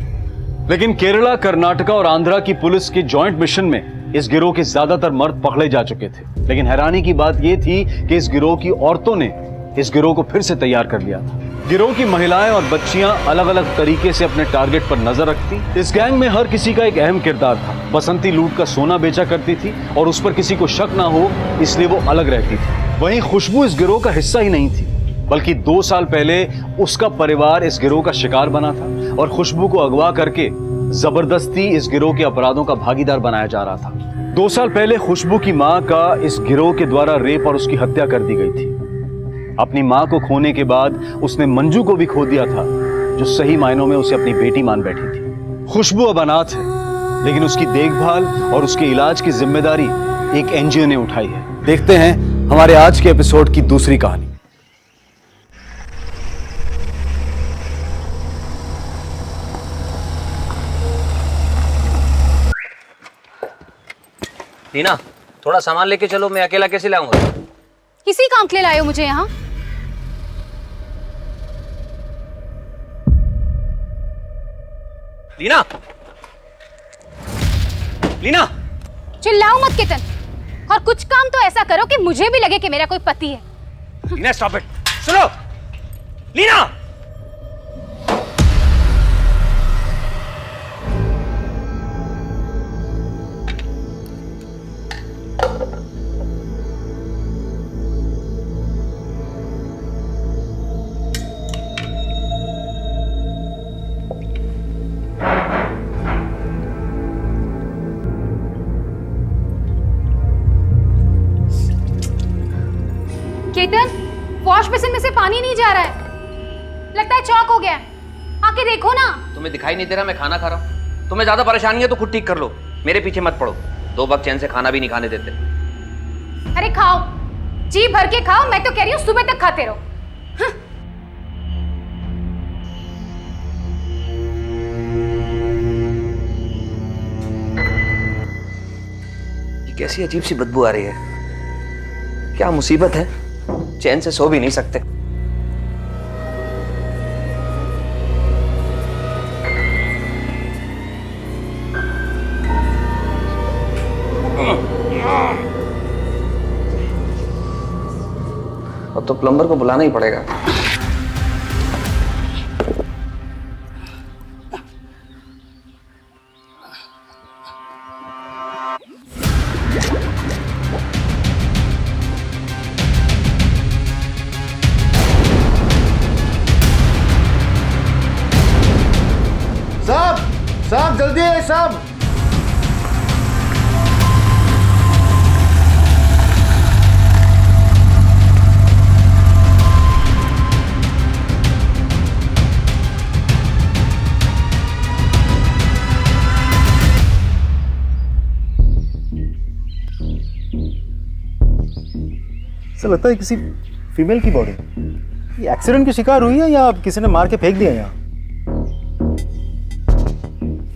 लेकिन केरला, कर्नाटका और आंध्रा की पुलिस के जॉइंट मिशन में इस गिरोह के ज्यादातर मर्द पकड़े जा चुके थे। लेकिन हैरानी की बात यह थी कि इस गिरोह की औरतों ने इस गिरोह को फिर से तैयार कर लिया था। गिरोह की महिलाएं और बच्चियां अलग अलग तरीके से अपने टारगेट पर नजर रखती। इस गैंग में हर किसी का एक अहम किरदार था। बसंती लूट का सोना बेचा करती थी और उस पर किसी को शक ना हो इसलिए वो अलग रहती थी। वहीं खुशबू इस गिरोह का हिस्सा ही नहीं थी, बल्कि 2 साल पहले उसका परिवार इस गिरोह का शिकार बना था और खुशबू को अगवा करके जबरदस्ती इस गिरोह के अपराधों का भागीदार बनाया जा रहा था। 2 साल पहले खुशबू की मां का इस गिरोह के द्वारा रेप और उसकी हत्या कर दी गई थी। अपनी मां को खोने के बाद उसने मंजू को भी खो दिया था, जो सही मायनों में उसे अपनी बेटी मान बैठी थी। खुशबू अब अनाथ है, लेकिन उसकी देखभाल और उसके इलाज की जिम्मेदारी एक एनजीओ ने उठाई है। देखते हैं हमारे आज के एपिसोड की दूसरी कहानी। टीना, थोड़ा सामान लेके चलो, मैं अकेला कैसे लाऊंगा? किसी काम के लिए लाए हो मुझे यहाँ? लीना, लीना, चिल्लाओ मत कितन, और कुछ काम तो ऐसा करो कि मुझे भी लगे कि मेरा कोई पति है। लीना स्टॉप इट, सुनो, लीना। केतन, वॉश बेसिन में से पानी नहीं जा रहा है, लगता है चौक हो गया है। आके देखो ना। तुम्हें दिखाई नहीं दे रहा मैं खाना खा रहा हूँ? तुम्हें ज्यादा परेशानी है तो खुद ठीक कर लो, मेरे पीछे मत पड़ो। 2 वक्त चैन से खाना भी नहीं खाने देते। अरे खाओ, जी भर के खाओ, मैं तो कह रही हूँ सुबह तक खाते रहो। ये कैसी अजीब सी बदबू आ रही है, क्या मुसीबत है? चैन से सो भी नहीं सकते। अब तो प्लम्बर को बुलाना ही पड़ेगा। साहब जल्दी है साहब। ऐसा लगता है किसी फीमेल की बॉडी। ये एक्सीडेंट की शिकार हुई है या किसी ने मार के फेंक दिया यहाँ?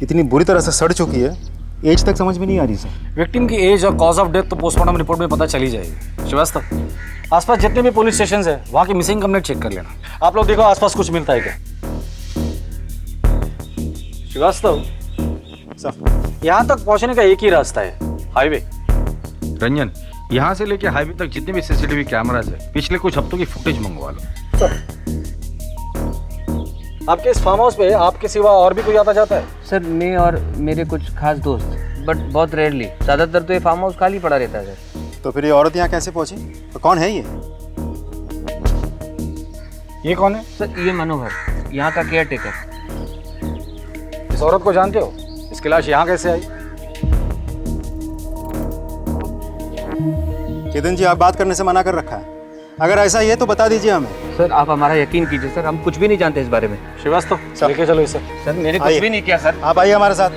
इतनी बुरी तरह से सड़ चुकी है, एज तक समझ में नहीं आ रही सर। विक्टिम की एज और कॉज ऑफ डेथ तो पोस्टमार्टम रिपोर्ट में पता चली जाएगी। श्रीवास्तव, आसपास जितने भी पुलिस स्टेशन है वहाँ की मिसिंग कंप्लेंट चेक कर लेना। आप लोग देखो आसपास कुछ मिलता है क्या। श्रीवास्तव, यहाँ तक पहुँचने का एक ही रास्ता है, हाईवे। रंजन, यहाँ से लेके हाईवे तक जितने भी सीसीटीवी कैमरास है, पिछले कुछ हफ्तों की फुटेज मंगवा लो। आपके इस फार्म हाउस पे आपके सिवा और भी कोई आता जाता है? सर मैं और मेरे कुछ खास दोस्त, बट बहुत रेयरली। ज़्यादातर तो ये फार्म हाउस खाली पड़ा रहता है सर। तो फिर ये औरत यहाँ कैसे पहुंची? तो कौन है ये कौन है? सर ये मनोहर, यहाँ का केयर टेकर। इस औरत को जानते हो? इसकी लाश यहाँ कैसे आई? केतन जी, आप बात करने से मना कर रखा है। अगर ऐसा ही है तो बता दीजिए हमें। सर आप हमारा यकीन कीजिए सर, हम कुछ भी नहीं जानते इस बारे में। श्रीवास्तव, लेके चलो इसे। सर मैंने कुछ भी नहीं किया सर। आप आइए हमारे साथ।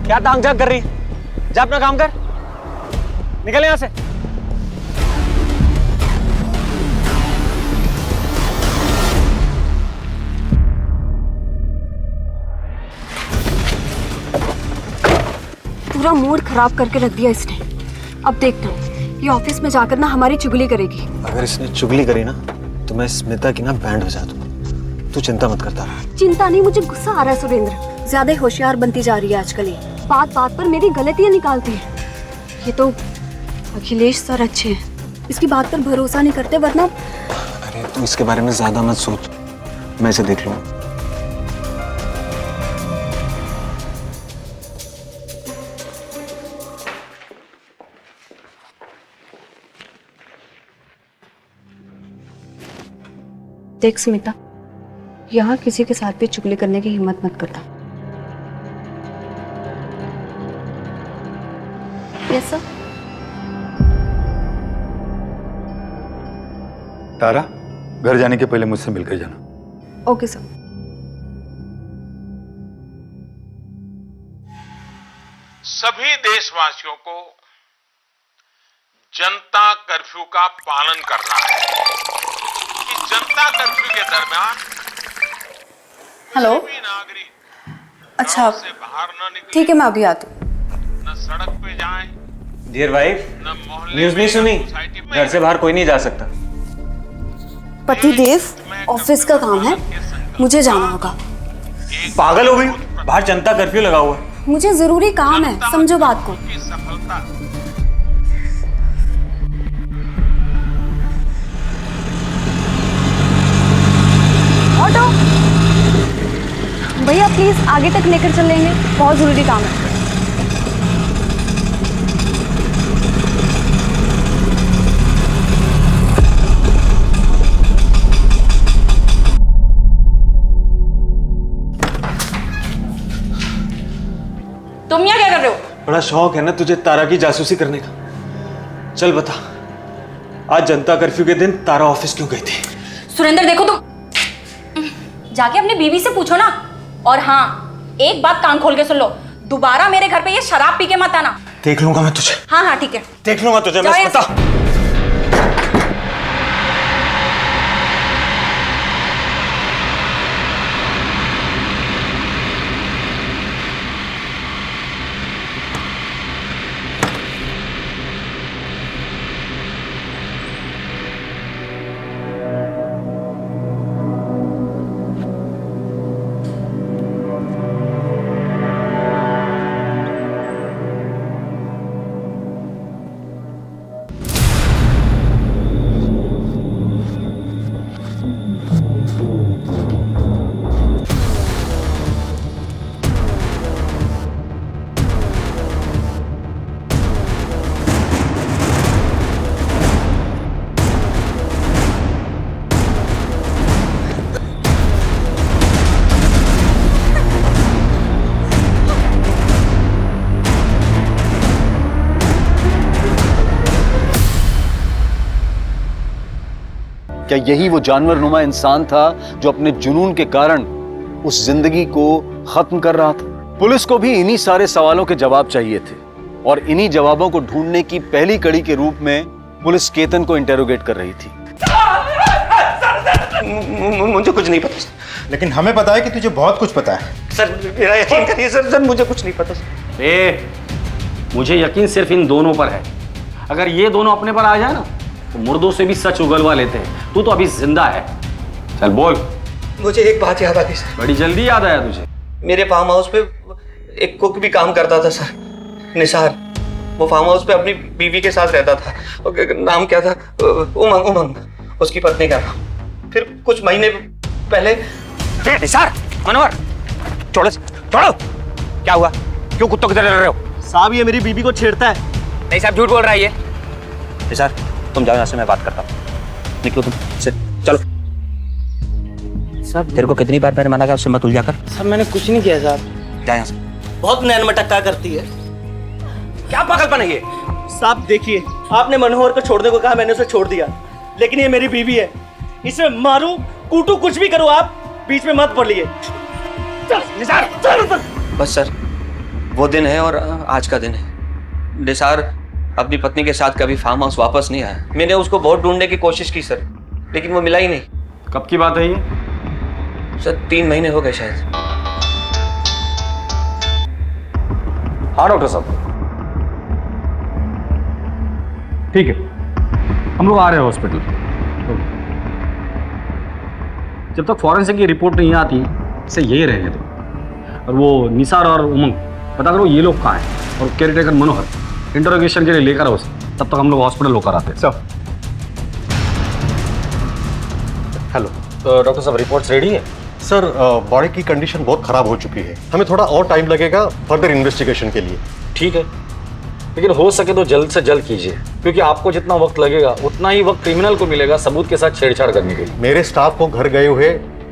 क्या टांग झांक कर रही? जा अपना काम कर, निकल यहाँ से। पूरा मूड खराब करके रख दिया इसने। अब देखना, ये ऑफिस में जाकर ना हमारी चुगली करेगी। अगर इसने चुगली करी ना तो मैं स्मिता की ना बैंड बजा दूंगा। तू चिंता मत करता रहा। चिंता नहीं, मुझे गुस्सा आ रहा है सुरेंद्र। ज्यादा होशियार बनती जा रही है आजकल ये, बात बात पर मेरी गलतियां निकालती है। ये तो अखिलेश सर अच्छे हैं, इसकी बात पर भरोसा नहीं करते, वरना। अरे तू इसके बारे में ज्यादा मत सोच, मैं इसे देख लूंगा। देख स्मिता, यहाँ किसी के साथ भी चुगली करने की हिम्मत मत करना। Yes sir. तारा, घर जाने के पहले मुझसे मिलकर जाना। Okay sir. सभी देशवासियों को जनता कर्फ्यू का पालन करना है। कि जनता कर्फ्यू के दरमियान हेलो। अच्छा ठीक है, मैं अभी आती हूँ। न सड़क पे जाएं, डियर वाइफ, न्यूज़ नहीं सुनी? घर से बाहर कोई नहीं जा सकता। पति देव, ऑफिस का काम है, मुझे जाना होगा। पागल हो गई? बाहर जनता कर्फ्यू लगा हुआ है। मुझे जरूरी काम है, समझो बात को। ऑटो भैया प्लीज आगे तक लेकर चलेंगे, बहुत जरूरी काम है। तुम यहाँ क्या कर रहे हो? बड़ा शौक है ना तुझे तारा की जासूसी करने का। चल बता, आज जनता कर्फ्यू के दिन तारा ऑफिस क्यों गई थी? सुरेंद्र देखो, तुम जाके अपनी बीवी से पूछो ना। और हाँ, एक बात कान खोल के सुन लो, दोबारा मेरे घर पे ये शराब पी के मत आना। देख लूंगा मैं तुझे। हाँ हाँ ठीक है, देख लूंगा तुझे मैं स्मिता। क्या यही वो जानवरनुमा इंसान था जो अपने जुनून के कारण उस जिंदगी को खत्म कर रहा था? पुलिस को भी इन्हीं सारे सवालों के जवाब चाहिए थे और इन्हीं जवाबों को ढूंढने की पहली कड़ी के रूप में पुलिस केतन को इंटेरोगेट कर रही थी। मुझे कुछ नहीं पता लेकिन हमें पता है कि तुझे बहुत कुछ पता है। सर, मेरा यकीन करिए सर, मुझे कुछ नहीं पता सर। मुझे यकीन सिर्फ इन दोनों पर है। अगर ये दोनों अपने पर आ जाए ना तो मुर्दों से भी सच उगलवा लेते हैं। तू तो अभी जिंदा है। चल बोल। मुझे एक बात याद आ गई सर। बड़ी जल्दी याद आया तुझे? मेरे फार्म हाउस पे एक कुक भी काम करता था सर, निसार। वो फार्म हाउस पे अपनी बीवी के साथ रहता था। नाम क्या था? उमंग, उसकी पत्नी का नाम। फिर कुछ महीने पहले निसार, मनोहर, छोड़ो छोड़ो। क्या हुआ? क्यों कुत्तों की तरह लड़ रहे हो? साहब ये मेरी बीबी को छेड़ता है। नहीं साहब, झूठ बोल रहा है ये। निसार, तुम जाओ यहाँ से, मैं बात करता हूँ। निकलो तुम से, चलो। साहब, तेरे को कितनी बार मैंने मना किया उससे मत उलझा कर। साहब मैंने कुछ नहीं किया साहब। जा यहाँ से। बहुत नैन मटक्का करती है। क्या पागलपन है ये? साहब देखिए, आपने मनोहर को छोड़ने को कहा, मैंने उसे छोड़ दिया, लेकिन ये मेरी बीवी है। इसे मारूं, कूटू, कुछ भी करो, आप बीच में मत पड़िए। बस सर, वो दिन है और आज का दिन है। निसार अपनी पत्नी के साथ कभी फार्म हाउस वापस नहीं आया। मैंने उसको बहुत ढूंढने की कोशिश की सर, लेकिन वो मिला ही नहीं। कब की बात है ये? सर 3 महीने हो गए शायद। हाँ डॉक्टर साहब, ठीक है, हम लोग आ रहे हैं हॉस्पिटल। जब तक फॉरेंसिक की रिपोर्ट नहीं आती इसे यही रहने दो। और वो निसार और उमंग पता करो ये लोग कहाँ हैं, और केयरटेकर मनोहर इंटरोगेशन के लिए लेकर आओ। तब तक हम लोग हॉस्पिटल होकर आते हैं। Sir hello. तो डॉक्टर साहब रिपोर्ट्स रेडी है? सर बॉडी की कंडीशन बहुत खराब हो चुकी है, हमें थोड़ा और टाइम लगेगा फर्दर इन्वेस्टिगेशन के लिए। ठीक है, लेकिन हो सके तो जल्द से जल्द कीजिए, क्योंकि आपको जितना वक्त लगेगा उतना ही वक्त क्रिमिनल को मिलेगा सबूत के साथ छेड़छाड़ करने के लिए। मेरे स्टाफ को घर गए हुए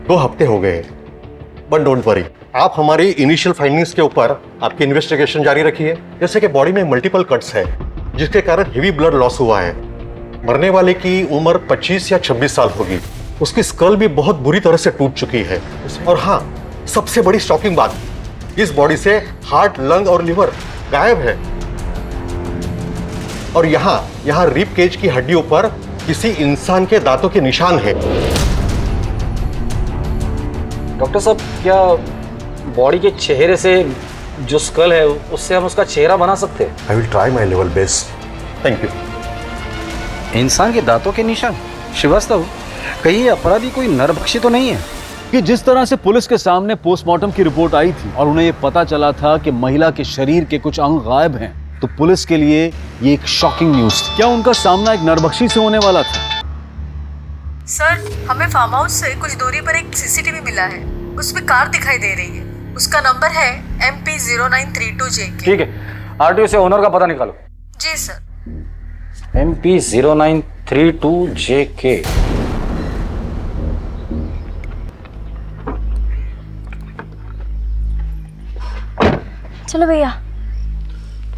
2 हफ्ते हो गए, बट डोंट वरी, आप हमारी इनिशियल फाइंडिंग्स के ऊपर आपकी इन्वेस्टिगेशन जारी रखिए। जैसे कि बॉडी में मल्टीपल कट्स है, जिसके कारण हेवी ब्लड लॉस हुआ है। मरने वाले की उम्र 25 या 26 साल होगी। उसकी स्कल भी बहुत बुरी तरह से टूट चुकी है। और हाँ, सबसे बड़ी शॉकिंग बात, इस बॉडी से हार्ट, लंग और लिवर गायब है। और यहाँ रिब केज की हड्डियों पर किसी इंसान के दांतों के निशान है। डॉक्टर साहब, क्या बॉडी के चेहरे से जो स्कल है उससे हम उसका चेहरा बना सकते हैं? I will try my level best. Thank you. इंसान के दांतों के निशान? श्रीवास्तव, कहीं ये अपराधी कोई नरभक्षी तो नहीं है? कि जिस तरह से पुलिस के सामने पोस्टमार्टम की रिपोर्ट आई थी और उन्हें ये पता चला था कि महिला के शरीर के कुछ अंग गायब हैं, तो पुलिस के लिए ये एक शॉकिंग न्यूज थी। क्या उनका सामना एक नरभक्षी से होने वाला था? सर, हमें फार्म हाउस से कुछ दूरी पर एक सीसीटीवी मिला है, उसमें कार दिखाई दे रही है। उसका नंबर है MP0932JK। ठीक है, आरटीओ से ओनर का पता निकालो। जी सर। MP0932JK। चलो भैया।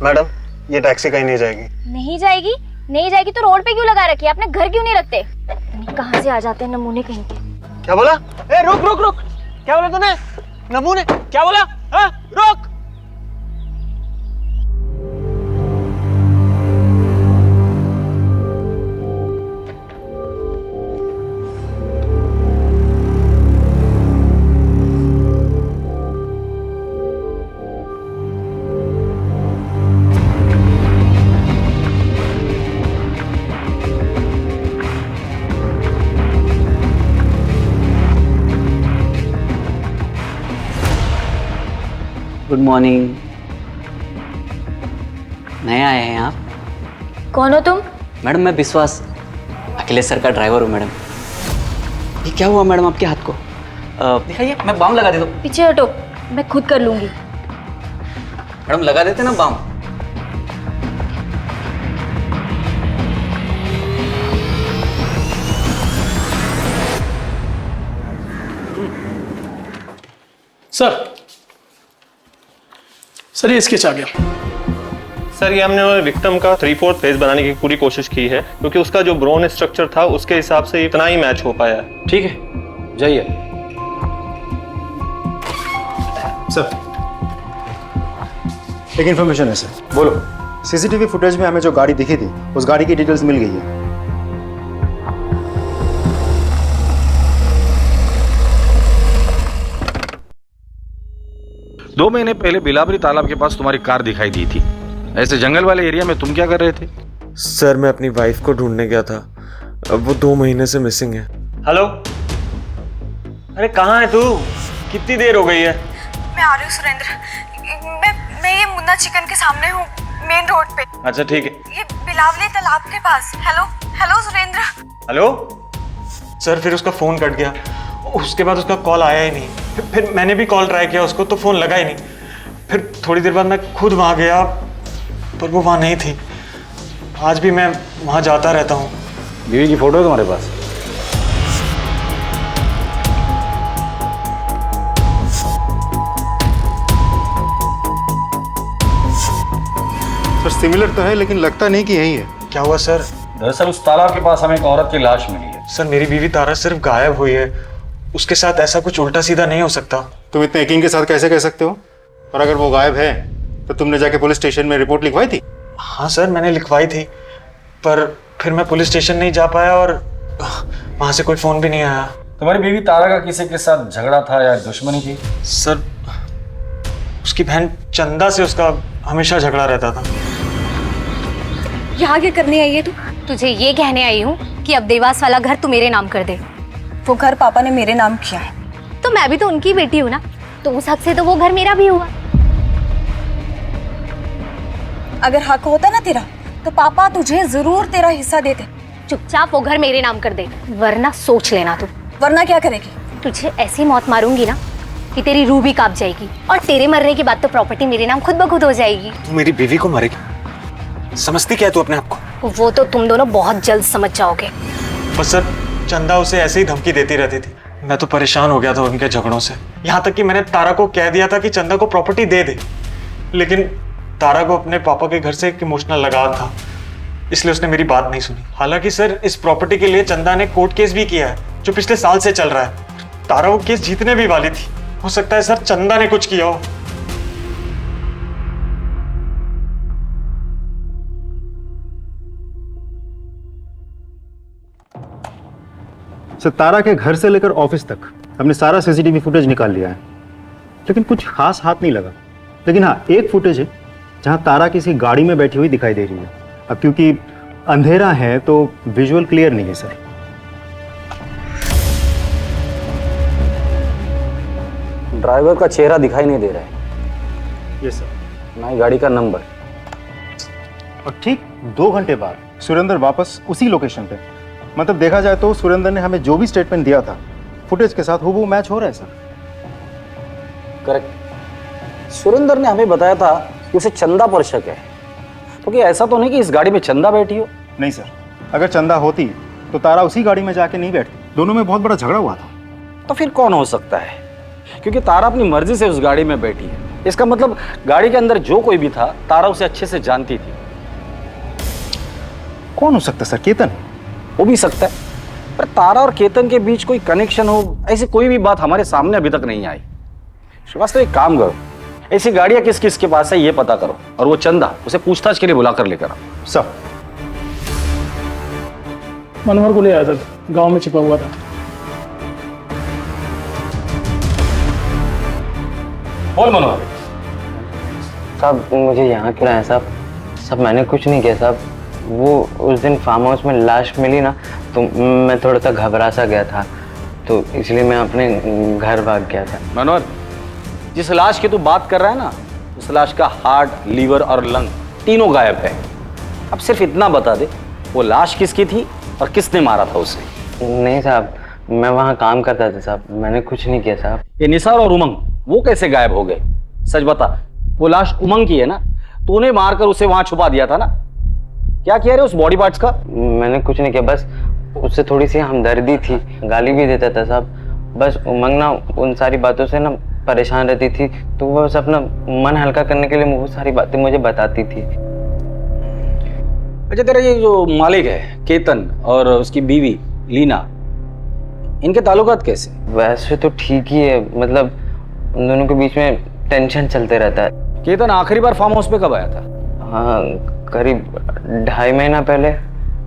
मैडम, ये टैक्सी कहीं नहीं जाएगी। नहीं जाएगी? नहीं जाएगी तो रोड पे क्यों लगा रखी है? आपने घर क्यों नहीं रखते? कहाँ से आ जाते हैं नमूने कहीं के। क्या बोला? ए रुक रुक रुक, क्या बोला तूने? नमूने? क्या बोला? हाँ रुक। Good morning. नए आए हैं आप? कौन हो तुम? मैडम मैं विश्वास, अखिलेश सर का ड्राइवर हूँ मैडम। ये क्या हुआ मैडम आपके हाथ को? दिखाइए, मैं बाम लगा देता हूँ। पीछे हटो, मैं खुद कर लूंगी। मैडम लगा देते ना बाम। सर ये स्केच आ गया। सर ये हमने विक्टिम का 3/4 फेस बनाने की पूरी कोशिश की है, क्योंकि उसका जो ब्रोन स्ट्रक्चर था उसके हिसाब से इतना ही मैच हो पाया है। ठीक है, जाइए। सर एक इन्फॉर्मेशन है सर। बोलो। सीसीटीवी फुटेज में हमें जो गाड़ी दिखी थी उस गाड़ी की डिटेल्स मिल गई है। दो महीने पहले बिलावरी तालाब के पास तुम्हारी कार दिखाई दी थी। ऐसे जंगल वाले एरिया में तुम क्या कर रहे थे? सर मैं अपनी वाइफ को ढूंढने गया था, अब वो 2 महीने से मिसिंग है। हेलो, अरे कहाँ है तू? कितनी देर हो गई है? मैं आ रही हूँ सुरेंद्र। मैं ये मुन्ना चिकन के सामने हूँ, मेन रोड पे। अच्छा ठीक है। ये बिलावली तालाब के पास। Hello hello Surendra. Hello sir, फिर उसका फोन कट गया, उसके बाद उसका कॉल आया ही नहीं। फिर मैंने भी कॉल ट्राई किया उसको तो फोन लगा ही नहीं। फिर थोड़ी देर बाद मैं खुद वहाँ गया पर वो वहाँ नहीं थी। आज भी मैं वहाँ जाता रहता हूँ। बीवी की फोटो है तुम्हारे पास? सर सिमिलर तो है लेकिन लगता नहीं कि यही है। क्या हुआ सर? दरअसल उस तालाब के पास हमें एक औरत की लाश मिली है। सर मेरी बीवी तारा सिर्फ गायब हुई है, उसके साथ ऐसा कुछ उल्टा सीधा नहीं हो सकता। तुम इतने यकीन के साथ कैसे कह सकते हो? और अगर वो गायब है तो तुमने जाके पुलिस स्टेशन में रिपोर्ट लिखवाई थी? हाँ सर मैंने लिखवाई थी, पर फिर मैं पुलिस स्टेशन नहीं जा पाया और वहाँ से कोई फोन भी नहीं आया। तुम्हारी बीवी तारा का किसी के साथ झगड़ा था या दुश्मनी थी? सर उसकी बहन चंदा से उसका हमेशा झगड़ा रहता था। यहाँ क्या करने आई है तू? तुझे ये कहने आई हूँ कि अब देवास वाला घर तू मेरे नाम कर दे। वो घर पापा ने मेरे नाम किया है। तो मैं भी तो उनकी बेटी हूँ ना, तो उस हक से तो वो घर मेरा भी हुआ। अगर हक होता ना तेरा तो पापा तुझे जरूर तेरा हिस्सा देते। चुपचाप वो घर मेरे नाम कर दे, वरना सोच लेना तू। वरना क्या करेगी? तुझे ऐसी मौत मारूंगी ना कि तेरी रूह भी कांप जाएगी, और तेरे मरने के बाद तो प्रॉपर्टी मेरे नाम खुद ब खुद हो जाएगी। तू मेरी बीवी को मारेगी? समझती क्या है तू अपने आप को? वो तो तुम दोनों बहुत जल्द समझ जाओगे। बस सर चंदा उसे ऐसे ही धमकी देती रहती थी। मैं तो परेशान हो गया था उनके झगड़ों से, यहाँ तक कि मैंने तारा को कह दिया था कि चंदा को प्रॉपर्टी दे दे, लेकिन तारा को अपने पापा के घर से एक इमोशनल लगाव था, इसलिए उसने मेरी बात नहीं सुनी। हालांकि सर इस प्रॉपर्टी के लिए चंदा ने कोर्ट केस भी किया है जो पिछले साल से चल रहा है। तारा वो केस जीतने भी वाली थी। हो सकता है सर चंदा ने कुछ किया हो। सर तारा के घर से लेकर ऑफिस तक हमने सारा सीसीटीवी फुटेज निकाल लिया है, लेकिन कुछ खास हाथ नहीं लगा। लेकिन हाँ एक फुटेज है जहां तारा किसी गाड़ी में बैठी हुई दिखाई दे रही है। अब क्योंकि अंधेरा है तो विजुअल क्लियर नहीं है सर। ड्राइवर का चेहरा दिखाई नहीं दे रहा है। Yes sir. ना ही गाड़ी का नंबर। और ठीक 2 घंटे बाद सुरेंद्र वापस उसी लोकेशन पे। मतलब देखा जाए तो सुरेंद्र ने हमें जो भी स्टेटमेंट दिया था फुटेज के साथ हूबहू मैच हो रहा है सर। करेक्ट। सुरेंद्र ने हमें बताया था कि उसे चंदा पर शक है, तो क्या ऐसा तो नहीं कि इस गाड़ी में चंदा बैठी हो? नहीं सर, अगर चंदा होती तो तारा उसी गाड़ी में जाके नहीं बैठती। दोनों में बहुत बड़ा झगड़ा हुआ था। तो फिर कौन हो सकता है? क्योंकि तारा अपनी मर्जी से उस गाड़ी में बैठी है, इसका मतलब गाड़ी के अंदर जो कोई भी था तारा उसे अच्छे से जानती थी। कौन हो सकता सर? केतन हो भी सकता है, पर तारा और केतन के बीच कोई कनेक्शन हो ऐसी कोई भी बात हमारे सामने अभी तक नहीं आई। श्रीवास्तव एक काम करो, ऐसी गाड़ियां किस किस के पास है ये पता करो, और वो चंदा उसे पूछताछ के लिए बुलाकर लेकर आओ। सब मनोहर को ले आया था, गांव में छिपा हुआ था। बोल मनोहर। साहब मुझे यहाँ क्यों लाया साहब? साहब मैंने कुछ नहीं किया साहब। वो उस दिन फार्म हाउस में लाश मिली ना, तो मैं थोड़ा सा घबरा सा गया था, तो इसलिए मैं अपने घर भाग गया था। मनोहर, जिस लाश की तू बात कर रहा है ना, उस लाश का हार्ट, लीवर और लंग तीनों गायब है। अब सिर्फ इतना बता दे, वो लाश किसकी थी और किसने मारा था उसे? नहीं साहब, मैं वहाँ काम करता था साहब, मैंने कुछ नहीं किया साहब। ये निसार और उमंग वो कैसे गायब हो गए? सच बता, वो लाश उमंग की है ना? तूने मारकर उसे वहां छुपा दिया था ना? क्या किया रे उस बॉडी पार्ट्स का? मैंने कुछ नहीं किया, बस उससे थोड़ी सी हमदर्दी थी, गाली भी देता था साहब। बस उमंग ना उन सारी बातों से ना परेशान रहती थी, तो वो बस अपना मन हल्का करने के लिए वो सारी बातें मुझे बताती थी। अच्छा, तेरा ये जो मालिक है केतन और उसकी बीवी लीना, इनके ताल्लुकात कैसे? वैसे तो ठीक ही है, मतलब उन दोनों के बीच में टेंशन चलते रहता है। केतन आखिरी बार फार्म हाउस पे कब आया था? हाँ करीब 2.5 महीना पहले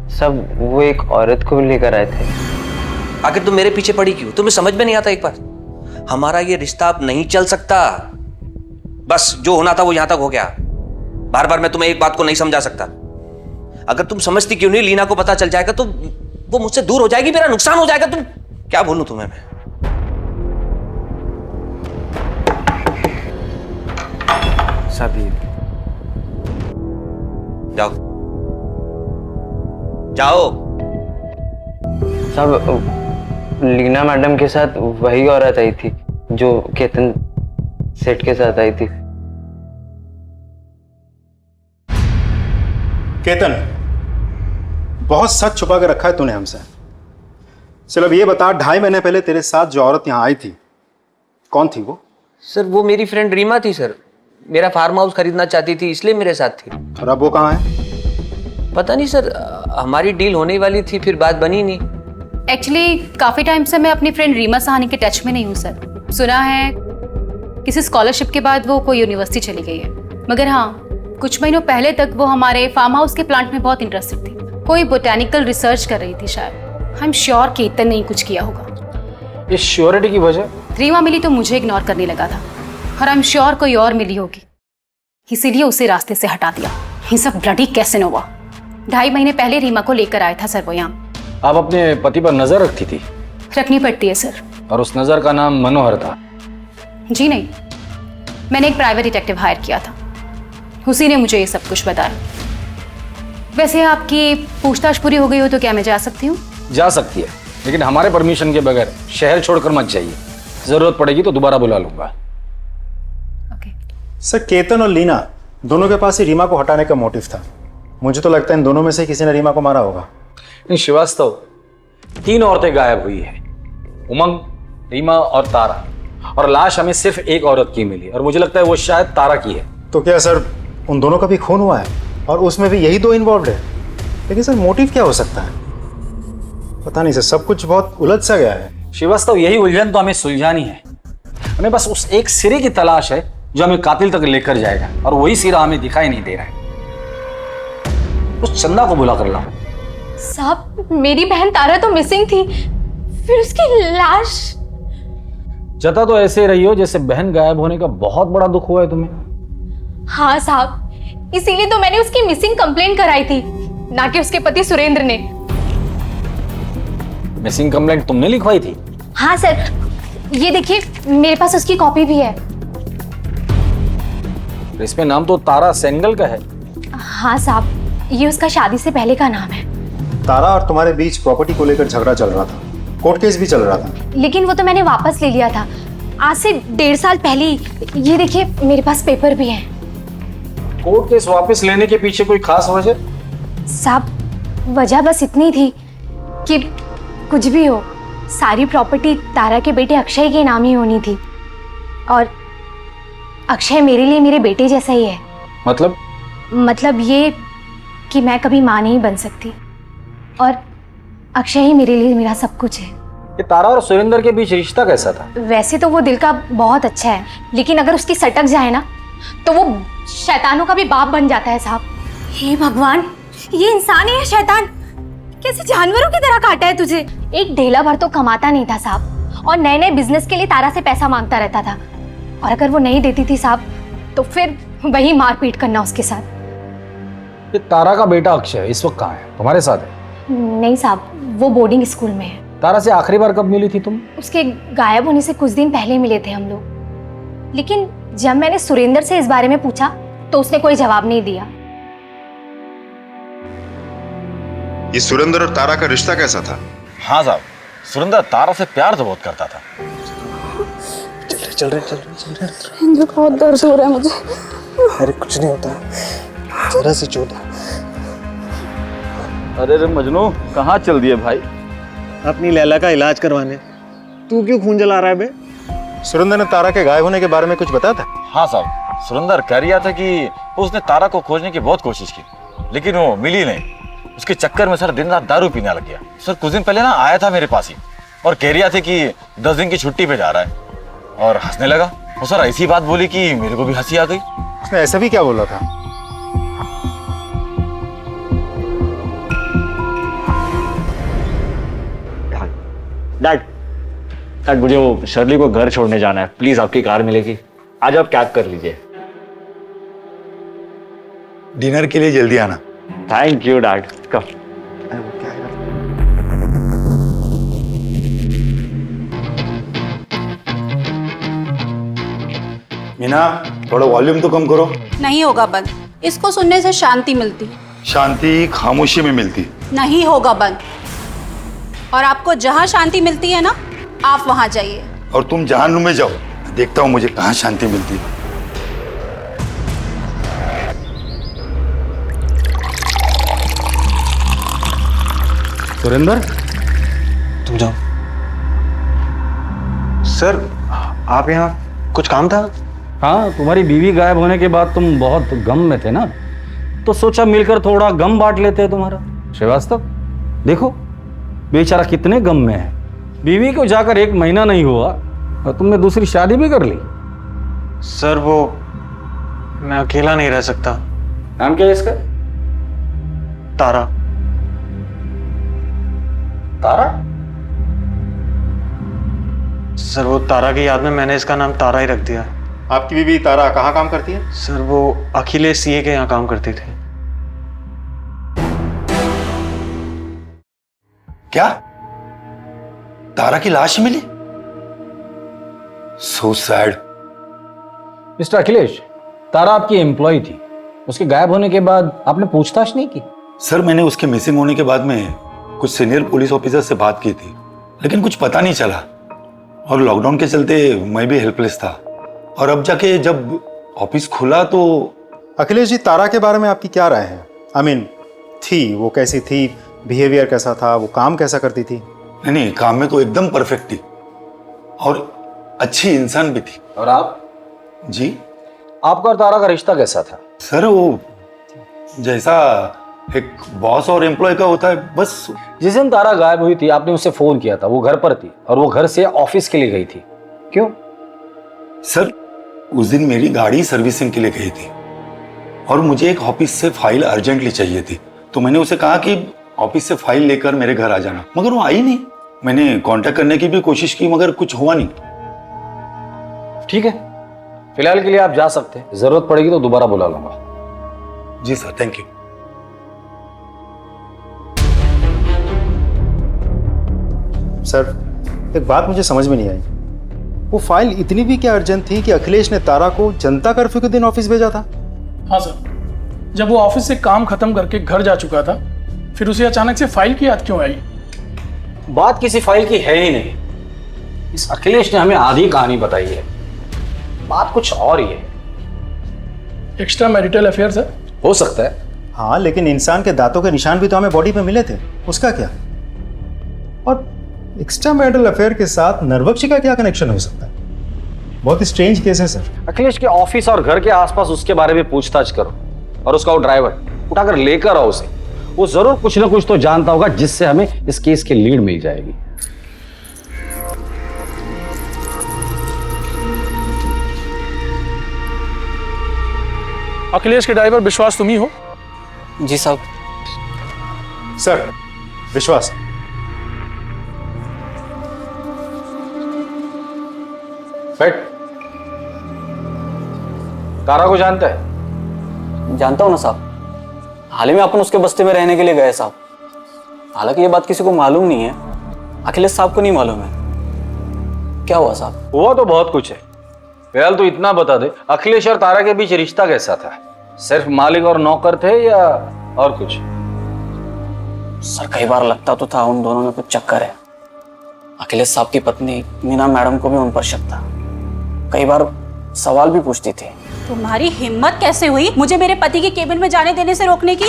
सब वो एक औरत को लेकर आए थे। आखिर तुम मेरे पीछे पड़ी क्यों? तुम्हें समझ में नहीं आता एक बार? हमारा ये रिश्ता अब नहीं चल सकता। बस जो होना था वो यहां तक हो गया। बार बार मैं तुम्हें एक बात को नहीं समझा सकता। अगर तुम समझती क्यों नहीं, लीना को पता चल जाएगा तो वो मुझसे दूर हो जाएगी, मेरा नुकसान हो जाएगा। तुम क्या बोलूं तुम्हें मैं? साबिर, जाओ जाओ। सब लीना मैडम के साथ वही औरत आई थी जो केतन सेठ के साथ आई थी। केतन, बहुत सच छुपा के रखा है तूने हमसे। चल अब ये बता, 2.5 महीने पहले तेरे साथ जो औरत यहाँ आई थी, कौन थी वो? सर वो मेरी फ्रेंड रीमा थी सर। मेरा फार्म हाउस खरीदना चाहती थी, इसलिए मेरे साथ थी। और अब वो कहाँ है? पता नहीं सर, हमारी डील होने वाली थी, फिर बात बनी नहीं। एक्चुअली काफ़ी टाइम से मैं अपनी फ्रेंड रीमा सहानी के टच में नहीं हूँ सर। सुना है किसी स्कॉलरशिप के बाद वो कोई यूनिवर्सिटी चली गई है, मगर हाँ कुछ महीनों पहले तक वो हमारे फार्म हाउस के प्लांट में बहुत इंटरेस्टेड थी। कोई बोटेनिकल रिसर्च कर रही थी शायद। आई एम श्योर केतन ने ही कुछ किया होगा। इस श्योरिटी की वजह? रीमा मिली तो मुझे इग्नोर करने लगा था, और आई एम श्योर कोई और मिली होगी, इसीलिए उसे रास्ते से हटा दिया। ये सब ब्लडी कैसे हुआ? 2.5 महीने पहले रीमा को लेकर आया था सर वो यहाँ। आप अपने पति पर नजर रखती थी? रखनी पड़ती है सर। और उस नजर का नाम मनोहर था? जी नहीं, मैंने एक प्राइवेट डिटेक्टिव हायर किया था, उसी ने मुझे ये सब कुछ बताया। वैसे आपकी पूछताछ पूरी हो गई हो तो क्या मैं जा सकती हूँ? जा सकती है, लेकिन हमारे परमिशन के बगैर शहर छोड़कर मत जाइए। जरूरत पड़ेगी तो दोबारा बुला लूंगा। सर, केतन और लीना दोनों के पास ही रीमा को हटाने का मोटिव था। मुझे तो लगता है इन दोनों में से किसी ने रीमा को मारा होगा। नहीं श्रीवास्तव, 3 औरतें गायब हुई है, उमंग, रीमा और तारा, और लाश हमें सिर्फ एक औरत की मिली, और मुझे लगता है वो शायद तारा की है। तो क्या सर उन दोनों का भी खून हुआ है और उसमें भी यही 2 इन्वॉल्व है? लेकिन सर मोटिव क्या हो सकता है? पता नहीं सर, सब कुछ बहुत उलझ सा गया है। श्रीवास्तव, यही उलझन तो हमें सुलझानी है। हमें बस उस एक सिरे की तलाश है जो हमें कातिल तक लेकर जाएगा, और वही सिरा हमें दिखाई नहीं दे रहा है। उस चंदा को बुला कर लाओ। साहब, मेरी बहन तारा तो मिसिंग थी, फिर उसकी लाश। जता तो ऐसे रही हो जैसे बहन गायब होने का बहुत बड़ा दुख हुआ है तुम्हें। हाँ साहब, इसीलिए तो मैंने उसकी मिसिंग कंप्लेंट कराई थी, ना कि उसके पति सुरेंद्र ने। मिसिंग कंप्लेंट तुमने लिखवाई थी? हाँ सर, ये देखिए मेरे पास उसकी कॉपी भी है। इसमें नाम तो तारा सेंगल का है। हाँ साहब, ये उसका शादी से पहले का नाम है। तारा और तुम्हारे बीच प्रॉपर्टी को लेकर झगड़ा चल रहा था, कोर्ट केस भी चल रहा था। लेकिन वो तो मैंने वापस ले लिया था आज से 1.5 साल पहले। ये देखिए मेरे पास पेपर भी है। कोर्ट केस वापस लेने के पीछे कोई खास वजह? साहब, वजह बस इतनी थी कि कुछ भी हो, सारी प्रॉपर्टी तारा के बेटे अक्षय के नाम ही होनी थी, और अक्षय मेरे लिए मेरे बेटे जैसा ही है। मतलब ये कि मैं कभी माँ नहीं बन सकती, और अक्षय ही मेरे लिए मेरा सब कुछ है। ये तारा और सुरेंद्र के बीच रिश्ता कैसा था? वैसे तो वो दिल का बहुत अच्छा है, लेकिन अगर उसकी सटक जाए ना तो वो शैतानों का भी बाप बन जाता है साहब। हे भगवान, ये इंसान है या शैतान? कैसे जानवरों की तरह काटा है तुझे? एक ढेला भर तो कमाता नहीं था साहब, और नए नए बिजनेस के लिए तारा से पैसा मांगता रहता था, और अगर वो नहीं देती थी साहब तो फिर वही मारपीट करना उसके साथ। ये तारा का बेटा अक्षय इस वक्त कहाँ है? तुम्हारे साथ है? नहीं साहब, वो बोर्डिंग स्कूल में है। तारा से आखिरी बार कब मिली थी तुम? उसके गायब होने से कुछ दिन पहले मिले थे हम लोग, लेकिन जब मैंने सुरेंद्र से इस बारे में पूछा तो उसने कोई जवाब नहीं दिया। ये सुरेंद्र और तारा का रिश्ता कैसा था? हाँ साहब, सुरेंद्र तारा से प्यार तो बहुत करता था। चल रहे इंद्र, बहुत दर्द हो रहा है मुझे। अरे कुछ नहीं होता, जरा सी चोट है। अरे मजनू, कहाँ चल दिए भाई? अपनी लैला का इलाज करवाने। तू क्यों खून जला रहा है बे? सुरेंद्र ने तारा के गायब होने के बारे में कुछ बताया था? हाँ साहब, सुरेंद्र कह रहा था कि उसने तारा को खोजने की बहुत कोशिश की, लेकिन वो मिली नहीं। उसके चक्कर में सर दिन रात दारू पीने लग गया। सर कुछ दिन पहले ना आया था मेरे पास ही, और कह रहा था कि 10 दिन की छुट्टी पे जा रहा है, और हंसने लगा। वो सर ऐसी बात बोली कि मेरे को भी हंसी आ गई। उसने ऐसा भी क्या बोला था? डैड मुझे वो शर्ली को घर छोड़ने जाना है, प्लीज आपकी कार मिलेगी? आज आप कैब कर लीजिए। डिनर के लिए जल्दी आना। Thank you dad. Come. Meena, थोड़ा वॉल्यूम तो कम करो। नहीं होगा बंद, इसको सुनने से शांति मिलती। शांति खामोशी में मिलती। नहीं होगा बंद। और आपको जहां शांति मिलती है ना, आप वहां जाइए। और तुम जहानुम में जाओ, देखता हूं मुझे कहाँ शांति मिलती है। सुरेंद्र, तुम जाओ। सर, आप यहाँ कुछ काम था? हाँ, तुम्हारी बीवी गायब होने के बाद तुम बहुत गम में थे ना, तो सोचा मिलकर थोड़ा गम बांट लेते हैं तुम्हारा। श्रीवास्तव, देखो बेचारा कितने गम में है। बीवी को जाकर 1 महीना नहीं हुआ और तुमने दूसरी शादी भी कर ली। सर वो मैं अकेला नहीं रह सकता। नाम क्या है इसका? तारा। तारा? सर वो तारा की याद में मैंने इसका नाम तारा ही रख दिया। आपकी बीवी तारा कहाँ काम करती है? सर वो अखिलेश सीए के यहाँ काम करती थी। क्या तारा की लाश मिली? So sad. Mister Akhilesh, Tara आपकी एम्प्लॉय थी, उसके गायब होने के बाद आपने पूछताछ नहीं की? सर मैंने उसके मिसिंग होने के बाद में कुछ सीनियर पुलिस ऑफिसर से बात की थी, लेकिन कुछ पता नहीं चला। और लॉकडाउन के चलते मैं भी हेल्पलेस था। और अब जाके जब ऑफिस खुला तो। अखिलेश जी, तारा के बारे में आपकी क्या राय है? आई मीन, थी वो कैसी थी, बिहेवियर कैसा था, वो काम कैसा करती थी? नहीं, काम में तो एकदम परफेक्ट थी और अच्छी इंसान भी थी। और आप? जी, आपका और तारा का रिश्ता कैसा था? सर वो जैसा एक बॉस और एम्प्लॉय का होता है, बस। जिस दिन तारा गायब हुई थी आपने उसे फोन किया था, वो घर पर थी और वो घर से ऑफिस के लिए गई थी, क्यों? सर उस दिन मेरी गाड़ी सर्विसिंग के लिए गई थी और मुझे एक ऑफिस से फाइल अर्जेंटली चाहिए थी, तो मैंने उसे कहा कि ऑफिस से फाइल लेकर मेरे घर आ जाना, मगर वो आई नहीं। मैंने कांटेक्ट करने की भी कोशिश की मगर कुछ हुआ नहीं। ठीक है, फिलहाल के लिए आप जा सकते हैं, जरूरत पड़ेगी तो दोबारा बुला लूंगा। जी सर, थैंक यू। सर, एक बात मुझे समझ में नहीं आई, वो फाइल इतनी भी क्या अर्जेंट थी कि अखिलेश ने तारा को जनता कर्फ्यू के दिन ऑफिस भेजा था? हाँ सर, जब वो ऑफिस से काम खत्म करके घर जा चुका था, फिर उसे अचानक से फाइल की याद क्यों आई? बात किसी फाइल की है ही नहीं। इस अखिलेश ने हमें आधी कहानी बताई है, बात कुछ और ही है। Extra marital affair sir? हो सकता है। हाँ, लेकिन इंसान के दांतों के निशान भी तो हमें बॉडी पे मिले थे, उसका क्या? और एक्स्ट्रा मैरिटल अफेयर के साथ नरबख्शी का क्या कनेक्शन हो सकता है? बहुत स्ट्रेंज केस है सर। अखिलेश के ऑफिस और घर के आसपास उसके बारे में पूछताछ करो और उसका वो ड्राइवर उठाकर लेकर आओ उसे। वो जरूर कुछ ना कुछ तो जानता होगा जिससे हमें इस केस की लीड मिल जाएगी। अखिलेश के ड्राइवर विश्वास तुम ही हो? जी साहब। सर, विश्वास। बैठ। तारा को जानता है? जानता हूँ ना साहब, हाल ही में अपन उसके बस्ती में रहने के लिए गए साहब। हालांकि ये बात किसी को मालूम नहीं है, अखिलेश साहब को नहीं मालूम है। क्या हुआ साहब? हुआ तो बहुत कुछ है, फिलहाल तो इतना बता दे, अखिलेश और तारा के बीच रिश्ता कैसा था? सिर्फ मालिक और नौकर थे या और कुछ? सर कई बार लगता तो था उन दोनों में कुछ चक्कर है। अखिलेश साहब की पत्नी मीना मैडम को भी उन पर शक था, कई बार सवाल भी पूछती थी। तुम्हारी हिम्मत कैसे हुई मुझे मेरे पति के केबिन में जाने देने से रोकने की?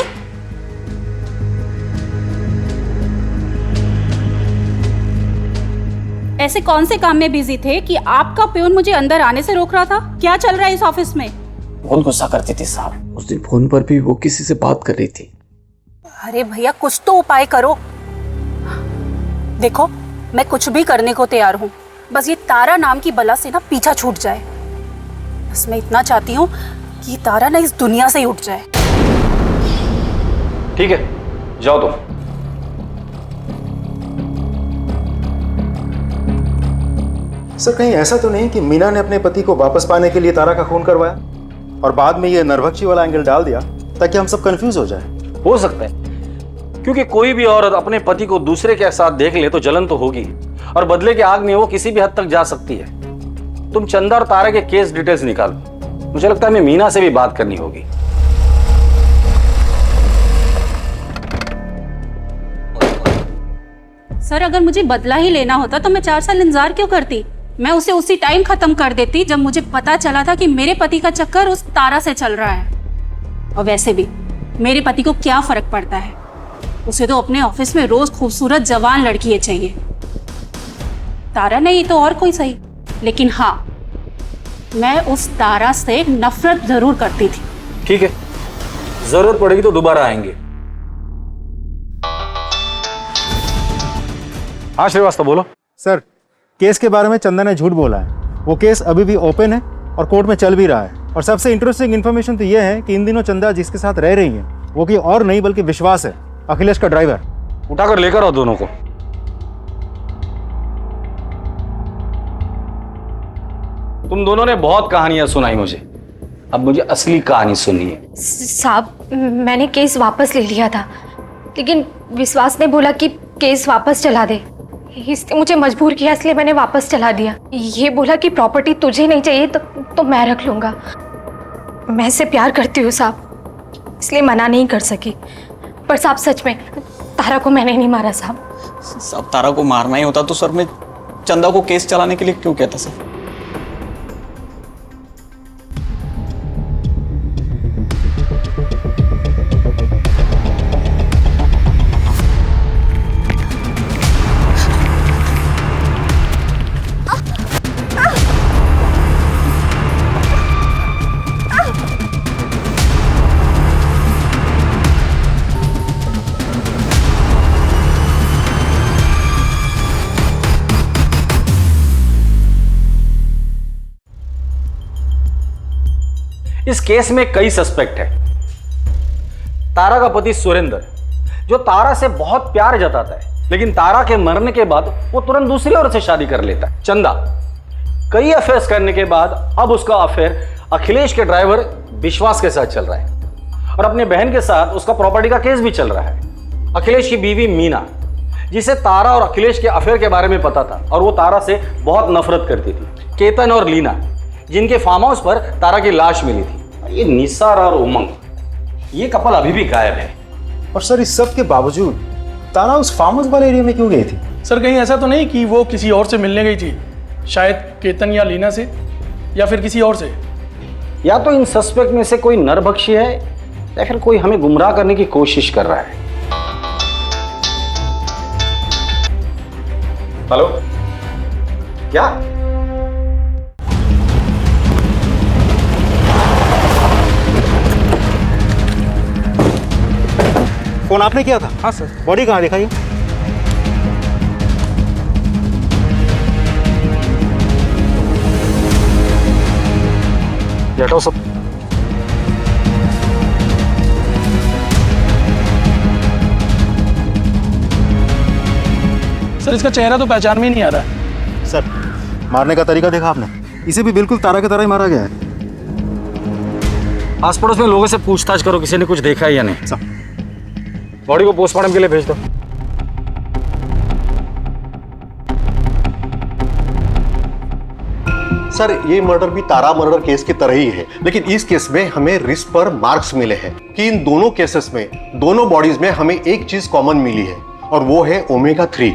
ऐसे कौन से काम में बिजी थे कि आपका प्यून मुझे अंदर आने से रोक रहा था? क्या चल रहा है इस ऑफिस में? बहुत गुस्सा करती थी साहब। उस दिन फोन पर भी वो किसी से बात कर रही थी। अरे भैया कुछ तो उपाय करो। देखो मैं कुछ भी करने को तैयार हूँ, बस ये तारा नाम की बला से ना पीछा छूट जाए। बस मैं इतना चाहती हूँ कि तारा ना इस दुनिया से ही उठ जाए। ठीक है, जाओ तुम। सर कहीं ऐसा तो नहीं कि मीना ने अपने पति को वापस पाने के लिए तारा का खून करवाया और बाद में ये नरभक्षी वाला एंगल डाल दिया ताकि हम सब कंफ्यूज हो जाए? हो सकता है, क्योंकि कोई भी औरत अपने पति को दूसरे के साथ देख ले तो जलन तो होगी, और बदले की आग में वो किसी भी हद तक जा सकती है। तुम चंदा और तारा के केस डिटेल्स निकालो। मुझे लगता है हमें मीना से भी बात करनी होगी। सर अगर मुझे बदला ही लेना होता तो मैं 4 साल इंतजार क्यों करती? मैं उसे उसी टाइम खत्म कर देती जब मुझे पता चला था कि मेरे पति का चक्कर उस तारा से चल रहा है। और वैसे भी मेरे पति को क्या फर्क पड़ता है, उसे तो अपने ऑफिस में रोज खूबसूरत जवान लड़कियां चाहिए। तारा नहीं तो और कोई सही, लेकिन हाँ मैं उस तारा से नफरत जरूर करती थी। ठीक है, जरूरत पड़ेगी तो दोबारा आएंगे। हाँ श्रीवास्तव बोलो। सर केस के बारे में चंदा ने झूठ बोला है। वो केस अभी भी ओपन है और कोर्ट में चल भी रहा है। और सबसे इंटरेस्टिंग इन्फॉर्मेशन तो ये है कि इन दिनों चंदा जिसके साथ रह रही है वो कोई और नहीं बल्कि विश्वास है, अखिलेश का ड्राइवर। उठाकर लेकर आओ दोनों को। तुम दोनों ने बहुत कहानियां सुनाई मुझे, अब मुझे असली कहानी सुननी है। साहब मैंने केस वापस ले लिया था, लेकिन विश्वास ने बोला कि केस वापस चला दे। इसने मुझे मजबूर किया, इसलिए मैंने वापस चला दिया। ये बोला कि प्रॉपर्टी तुझे नहीं चाहिए तो मैं रख लूंगा। मैं इससे प्यार करती हूँ साहब, इसलिए मना नहीं कर सकी। पर साहब सच में तारा को मैंने नहीं मारा साहब। सब तारा को मारना ही होता तो सर मैं चंदा को केस चलाने के लिए क्यों कहता सर? इस केस में कई सस्पेक्ट है। तारा का पति सुरेंद्र, जो तारा से बहुत प्यार जताता है, लेकिन तारा के मरने के बाद वो तुरंत दूसरी औरत से शादी कर लेता है। चंदा, कई अफेयर्स करने के बाद अब उसका अफेयर अखिलेश के ड्राइवर विश्वास के साथ चल रहा है, और अपने बहन के साथ उसका प्रॉपर्टी का केस भी चल रहा है। अखिलेश की बीवी मीना, जिसे तारा और अखिलेश के अफेयर के बारे में पता था और वो तारा से बहुत नफरत करती थी। केतन और लीना, जिनके फार्म हाउस पर तारा की लाश मिली थी। ये निसार और उमंग, ये कपल अभी भी गायब है। और सर इस सब के बावजूद तारा उस फार्म हाउस वाले एरिया में क्यों गई थी? सर कहीं ऐसा तो नहीं कि वो किसी और से मिलने गई थी, शायद केतन या लीना से, या फिर किसी और से। या तो इन सस्पेक्ट में से कोई नरभक्षी है या फिर कोई हमें गुमराह करने की कोशिश कर रहा है। हेलो, क्या? फोन आपने किया था? हाँ सर। बॉडी कहाँ दिखाइए? बैठो सब। सर इसका चेहरा तो पहचान में ही नहीं आ रहा है। सर मारने का तरीका देखा आपने? इसे भी बिल्कुल तारा की तरह ही मारा गया है। आस पड़ोस में लोगों से पूछताछ करो, किसी ने कुछ देखा है या नहीं। सर बॉडी को पोस्टमार्टम के लिए भेज दो। सर ये मर्डर भी तारा मर्डर केस की तरह ही है, लेकिन इस केस में हमें रिस्ट पर मार्क्स मिले हैं कि इन दोनों केसेस में दोनों बॉडीज में हमें एक चीज कॉमन मिली है, और वो है ओमेगा 3।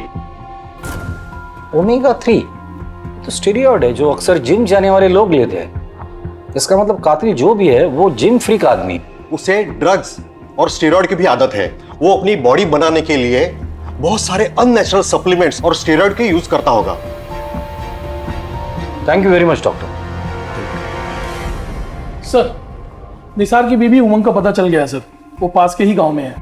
ओमेगा 3 तो स्टेरॉइड है जो अक्सर जिम जाने वाले लोग लेते हैं। इसका मतलब कातिल जो भी है वो जिम फ्रीक आदमी। उसे ड्रग्स और स्टेरॉइड की भी आदत है। वो अपनी बॉडी बनाने के लिए बहुत सारे अननेचुरल सप्लीमेंट्स और स्टेरॉइड के यूज करता होगा। Thank you very much doctor. Sir Nisar की बीवी उमंग का पता चल गया है सर, वो पास के ही गांव में है।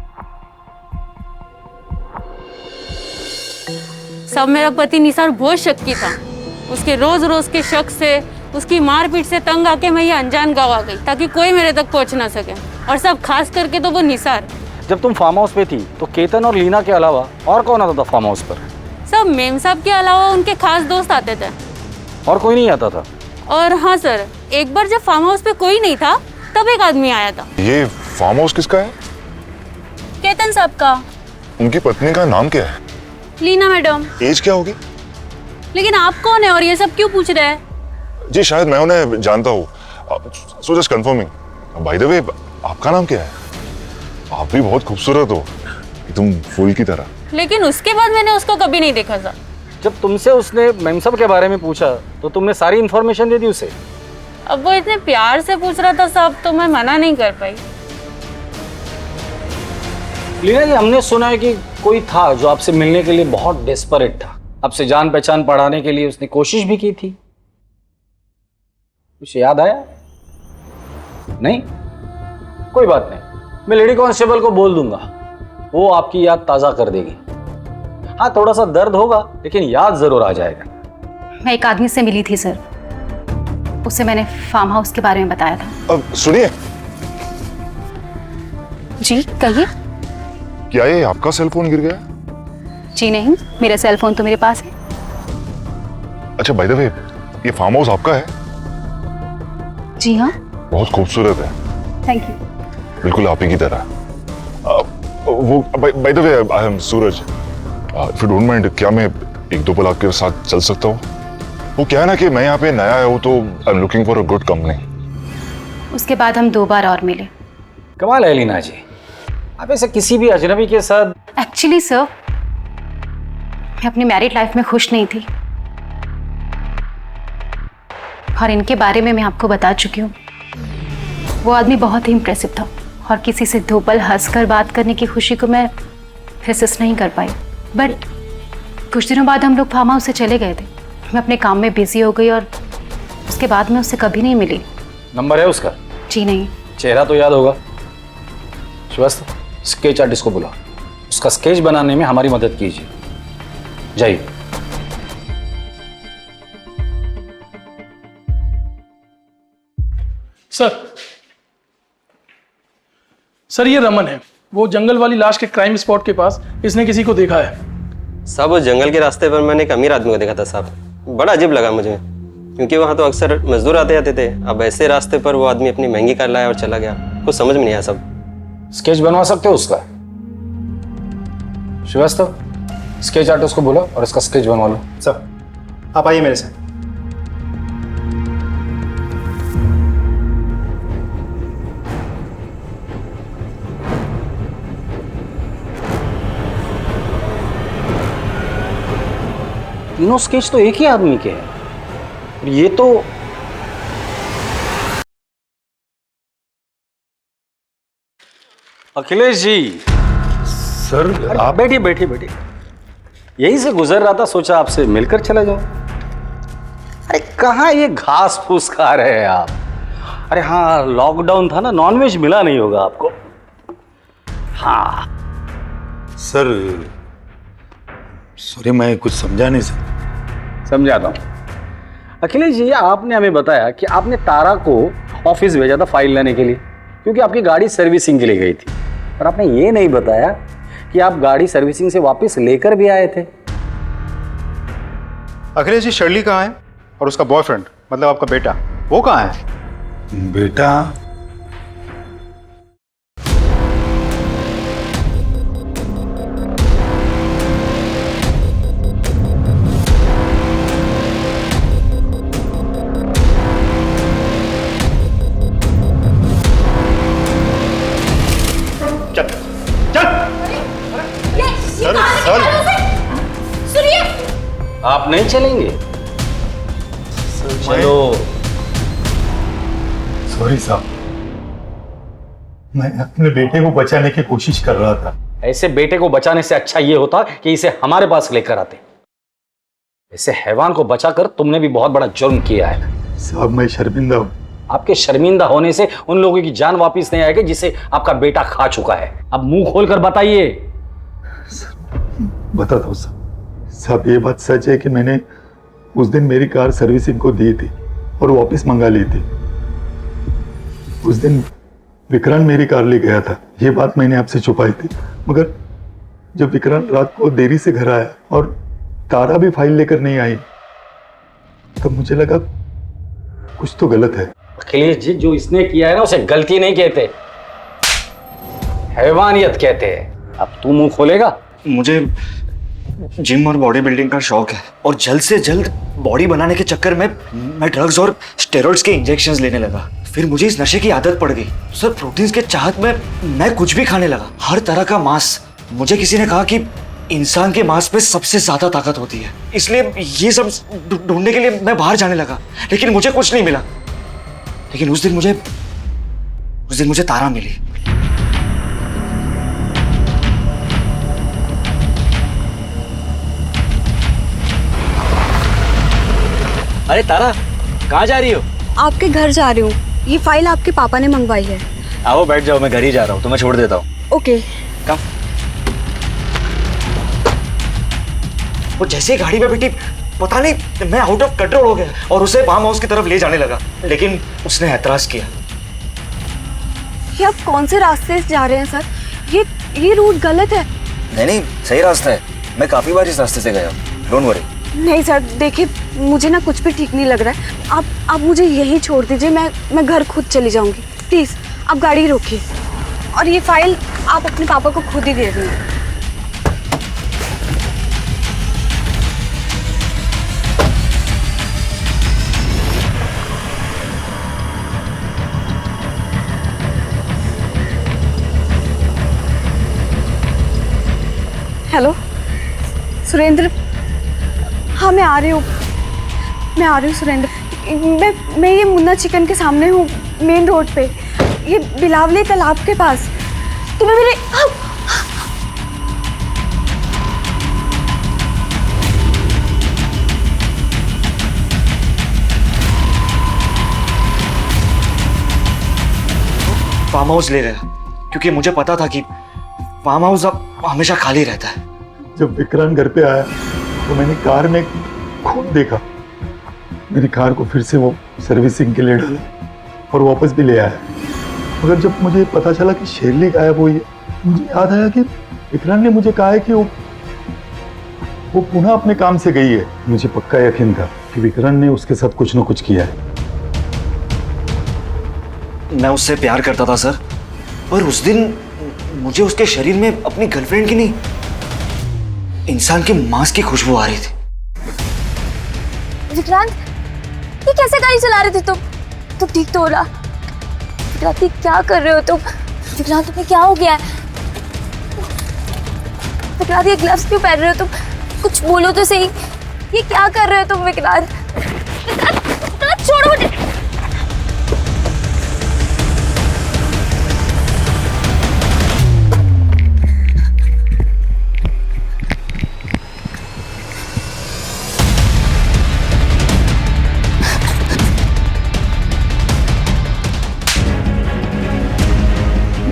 सब मेरा पति निसार बहुत शक्की था। उसके रोज रोज के शक से, उसकी मारपीट से तंग आके मैं ये अनजान गाँव आ गई ताकि कोई मेरे तक पहुंच ना सके, और सब खास करके तो वो निसार। जब तुम फार्म हाउस पे थी तो केतन और लीना के अलावा और कौन आता था फार्म हाउस पर? सब मेम साहब के अलावा उनके खास दोस्त आते थे। और कोई नहीं आता था? और हाँ सर, एक बार जब फार्म हाउस पे कोई नहीं था तब एक आदमी आया था। ये फार्म हाउस किसका है? केतन साहब का। उनकी पत्नी का नाम क्या है? लीना मैडम। एज क्या होगी? लेकिन आप कौन है और ये सब क्यों पूछ रहे हैं? जी शायद मैं उन्हें जानता हूँ। So just confirming. By the way, आपका नाम क्या है? आप भी बहुत खूबसूरत हो, तुम फूल की तरह। लेकिन उसके बाद मैंने उसको कभी नहीं देखा था। जब तुमसे उसने मेम साहब के बारे में पूछा तो तुमने सारी इन्फॉर्मेशन दे दी उसे? अब वो इतने प्यार से पूछ रहा था साहब, तो मैं मना नहीं कर पाई। लीना जी, हमने सुना है कि कोई था जो आपसे मिलने के लिए बहुत डेस्परेट था, आपसे जान पहचान बढ़ाने के लिए उसने कोशिश भी की थी। कुछ याद आया? नहीं? कोई बात नहीं, मैं लेडी कांस्टेबल को बोल दूंगा, वो आपकी याद ताजा कर देगी। हाँ, थोड़ा सा दर्द होगा लेकिन याद जरूर आ जाएगा। मैं एक आदमी से मिली थी सर, उसे मैंने फार्म हाउस के बारे में बताया था। अब सुनिए। जी कहिए। क्या ये आपका सेल फोन गिर गया? जी नहीं, मेरा सेल फोन तो मेरे पास है। अच्छा बाय द वे, ये फार्म हाउस आपका है? जी हाँ। बहुत खूबसूरत है। Thank you. बिल्कुल आप ही की तरह। वो bye the way, I am Suraj. If you don't mind, क्या मैं एक दो पल आपके साथ चल सकता हूँ? वो क्या है ना कि मैं यहाँ पे नया आया हूँ, तो I am looking for a good company. उसके बाद हम 2 बार और मिले। कमाल है लीना जी, आप ऐसे किसी भी अजनबी के साथ। एक्चुअली सर, मैं अपनी मैरिड लाइफ में खुश नहीं थी और इनके बारे में मैं आपको बता चुकी हूँ। वो आदमी बहुत ही इम्प्रेसिव था और किसी से 2 पल हंसकर बात करने की खुशी को मैं रेसिस्ट नहीं कर पाई। बट कुछ दिनों बाद हम लोग फार्म हाउस से चले गए थे। मैं अपने काम में बिजी हो गई और उसके बाद मैं उससे कभी नहीं मिली। नंबर है उसका? जी नहीं। चेहरा तो याद होगा। श्रीवास्तव, स्केच आर्टिस्ट को बुला, उसका स्केच बनाने में हमारी मदद कीजिए। जाइए। सर ये रमन है, वो जंगल वाली लाश के क्राइम स्पॉट के पास इसने किसी को देखा है। साहब, उस जंगल के रास्ते पर मैंने एक अमीर आदमी को देखा था साहब। बड़ा अजीब लगा मुझे, क्योंकि वहाँ तो अक्सर मजदूर आते जाते थे। अब ऐसे रास्ते पर वो आदमी अपनी महंगी कार लाया और चला गया, कुछ समझ में नहीं आया सब। स्केच बनवा सकते हो उसका? श्रीवास्तव, स्केच आर्टिस्ट को बोलो और इसका स्केच बनवा लो। सर आप आइए मेरे साथ। तीनों स्केच तो एक ही आदमी के हैं। ये तो अखिलेश जी। सर आप बैठिए बैठिए बैठिए। यहीं से गुजर रहा था, सोचा आपसे मिलकर चला जाओ। अरे कहाँ ये घास फूस खा रहे हैं आप? अरे हाँ, लॉकडाउन था ना, नॉनवेज मिला नहीं होगा आपको। हाँ सर, सॉरी मैं कुछ समझा नहीं सर। समझाता हूँ। अखिलेश जी, आपने हमें बताया कि आपने तारा को ऑफिस भेजा था फाइल लाने के लिए, क्योंकि आपकी गाड़ी सर्विसिंग के लिए गई थी। पर आपने ये नहीं बताया कि आप गाड़ी सर्विसिंग से वापस लेकर भी आए थे। अखिलेश जी, शर्ली कहाँ है और उसका बॉयफ्रेंड, मतलब आपका बेटा, वो कहाँ है? बेटा आप नहीं चलेंगे? चलो। सॉरी साहब, मैं अपने बेटे को बचाने की कोशिश कर रहा था। ऐसे बेटे को बचाने से अच्छा ये होता कि इसे हमारे पास लेकर आते। ऐसे हैवान को बचाकर तुमने भी बहुत बड़ा जुर्म किया है। साहब मैं शर्मिंदा हूँ। आपके शर्मिंदा होने से उन लोगों की जान वापस नहीं आएगी जिसे आपका बेटा खा चुका है। अब मुंह खोलकर बताइए। बताता हूँ साहब, ये बात सच है कि मैंने उस दिन मेरी कार सर्विसिंग को दी थी और वापस मंगा ली थी। उस दिन विक्रांत मेरी कार ले गया था, ये बात मैंने आपसे छुपाई थी। मगर जब विक्रांत रात को देरी से घर आया और तारा भी फाइल लेकर नहीं आई, तब मुझे लगा कुछ तो गलत है। अखिलेश जी, जो इसने किया है ना उसे गलती नहीं कहते, हैवानियत कहते हैं। अब तू मुंह खोलेगा? मुझे जिम और बॉडी बिल्डिंग का शौक है और जल्द से जल्द बॉडी बनाने के चक्कर में मैं ड्रग्स और स्टेरॉइड्स के इंजेक्शंस लेने लगा। फिर मुझे इस नशे की आदत पड़ गई सर। प्रोटीन्स के चाहत में मैं कुछ भी खाने लगा, हर तरह का मांस। मुझे किसी ने कहा कि इंसान के मांस पे सबसे ज्यादा ताकत होती है, इसलिए ये सब ढूंढने के लिए मैं बाहर जाने लगा, लेकिन मुझे कुछ नहीं मिला। लेकिन उस दिन मुझे तारा मिली। अरे तारा, कहाँ जा रही हो? आपके घर जा रही हूँ। ये फाइल आपके पापा ने मंगवाई है। आओ बैठ जाओ, मैं घर ही जा रहा हूँ, तुम्हें छोड़ देता हूँ। ओके। कम। वो जैसे ही गाड़ी में बैठी, पता नहीं मैं आउट ऑफ कंट्रोल हो गया और उसे फार्म हाउस की तरफ ले जाने लगा, लेकिन उसने ऐतराज किया। ये आप कौन से रास्ते से जा रहे हैं सर? ये रूट गलत है। नहीं, सही रास्ता है। मैं काफी बार इस रास्ते से गया हूँ, डोंट वरी। नहीं सर, देखिए मुझे ना कुछ भी ठीक नहीं लग रहा है। आप मुझे यहीं छोड़ दीजिए, मैं घर खुद चली जाऊंगी। प्लीज आप गाड़ी रोकिए और ये फाइल आप अपने पापा को खुद ही दे देंगे। हेलो सुरेंद्र, हाँ मैं आ रही हूँ सुरेंद्र। मैं ये मुन्ना चिकन के सामने हूँ, मेन रोड पे, ये बिलावली तालाब के पास। तुम्हें मेरे फार्म हाउस ले गया क्योंकि मुझे पता था कि फार्म हाउस अब हमेशा खाली रहता है। जब विक्रांत घर पे आया तो मैंने कार में खून देखा। मेरी कार को फिर से वो सर्विसिंग के लिए डाला और वापस भी ले आया। मगर जब मुझे पता चला कि शेरली गायब हुई है, मुझे याद आया कि विक्रांत ने मुझे कहा है कि वो पुनः अपने काम से गई है। मुझे पक्का यकीन था कि विक्रांत ने उसके साथ कुछ न कुछ किया है। मैं उससे प्यार करता था सर, पर उस दिन मुझे उसके शरीर में अपनी गर्लफ्रेंड की नहीं, इंसान के मांस की खुशबू आ रही थी। विक्रांत, ये कैसे गाड़ी चला रहे थे तुम ठीक तो हो रहा? विक्रांत, क्या कर रहे हो तुम? विक्रांत, तुम्हें क्या हो गया है? विक्रांत, ये ग्लव्स क्यों पहन रहे हो तुम? कुछ बोलो तो सही, ये क्या कर रहे हो तुम? विक्रांत, विक्रांत छोड़ो मुझे।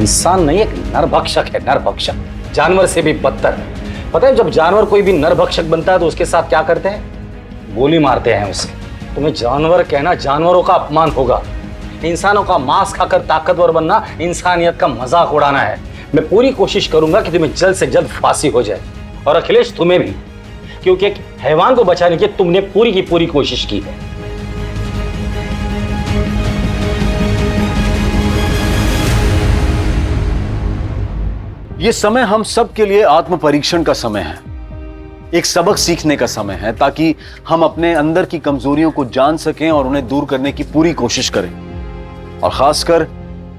इंसान नहीं, एक नरभक्षक है, नरभक्षक। जानवर से भी बदतर। पता है जब जानवर कोई भी नरभक्षक बनता है तो उसके साथ क्या करते हैं? गोली मारते हैं उसे। तुम्हें जानवर कहना जानवरों का अपमान होगा। इंसानों का मांस खाकर ताकतवर बनना इंसानियत का मजाक उड़ाना है। मैं पूरी कोशिश करूंगा कि तुम्हें जल्द से जल्द फांसी हो जाए, और अखिलेश तुम्हें भी, क्योंकि एक हैवान को बचाने की तुमने पूरी की पूरी कोशिश की है। ये समय हम सब के लिए आत्म परीक्षण का समय है, एक सबक सीखने का समय है, ताकि हम अपने अंदर की कमजोरियों को जान सकें और उन्हें दूर करने की पूरी कोशिश करें। और खासकर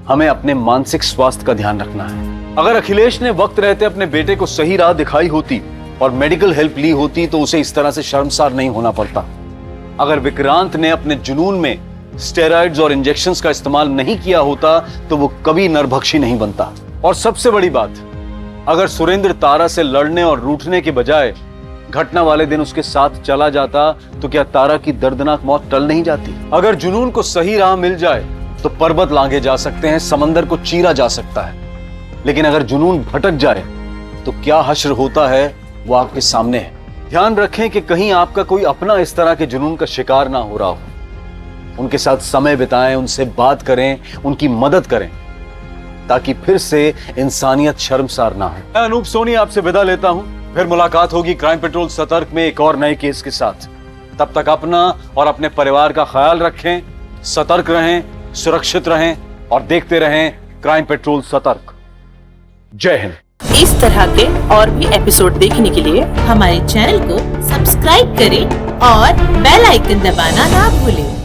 हमें अपने मानसिक स्वास्थ्य का ध्यान रखना है। अगर अखिलेश ने वक्त रहते अपने बेटे को सही राह दिखाई होती और मेडिकल हेल्प ली होती तो उसे इस तरह से शर्मसार नहीं होना पड़ता। अगर विक्रांत ने अपने जुनून में स्टेरॉइड्स और इंजेक्शंस का इस्तेमाल नहीं किया होता तो वो कभी नरभक्षी नहीं बनता। और सबसे बड़ी बात, अगर सुरेंद्र तारा से लड़ने और रूठने के बजाय घटना वाले दिन उसके साथ चला जाता तो क्या तारा की दर्दनाक मौत टल नहीं जाती? अगर जुनून को सही राह मिल जाए तो पर्वत लांघे जा सकते हैं, समंदर को चीरा जा सकता है, लेकिन अगर जुनून भटक जाए तो क्या हश्र होता है वो आपके सामने है। ध्यान रखें कि कहीं आपका कोई अपना इस तरह के जुनून का शिकार ना हो रहा हो। उनके साथ समय बिताएं, उनसे बात करें, उनकी मदद करें, ताकि फिर से इंसानियत शर्मसार ना हो। मैं अनूप सोनी आपसे विदा लेता हूं। फिर मुलाकात होगी क्राइम पेट्रोल सतर्क में एक और नए केस के साथ। तब तक अपना और अपने परिवार का ख्याल रखें, सतर्क रहें, सुरक्षित रहें और देखते रहें क्राइम पेट्रोल सतर्क। जय हिंद। इस तरह के और भी एपिसोड देखने के लिए हमारे चैनल को सब्सक्राइब करें और बेल आइकन दबाना ना भूलें।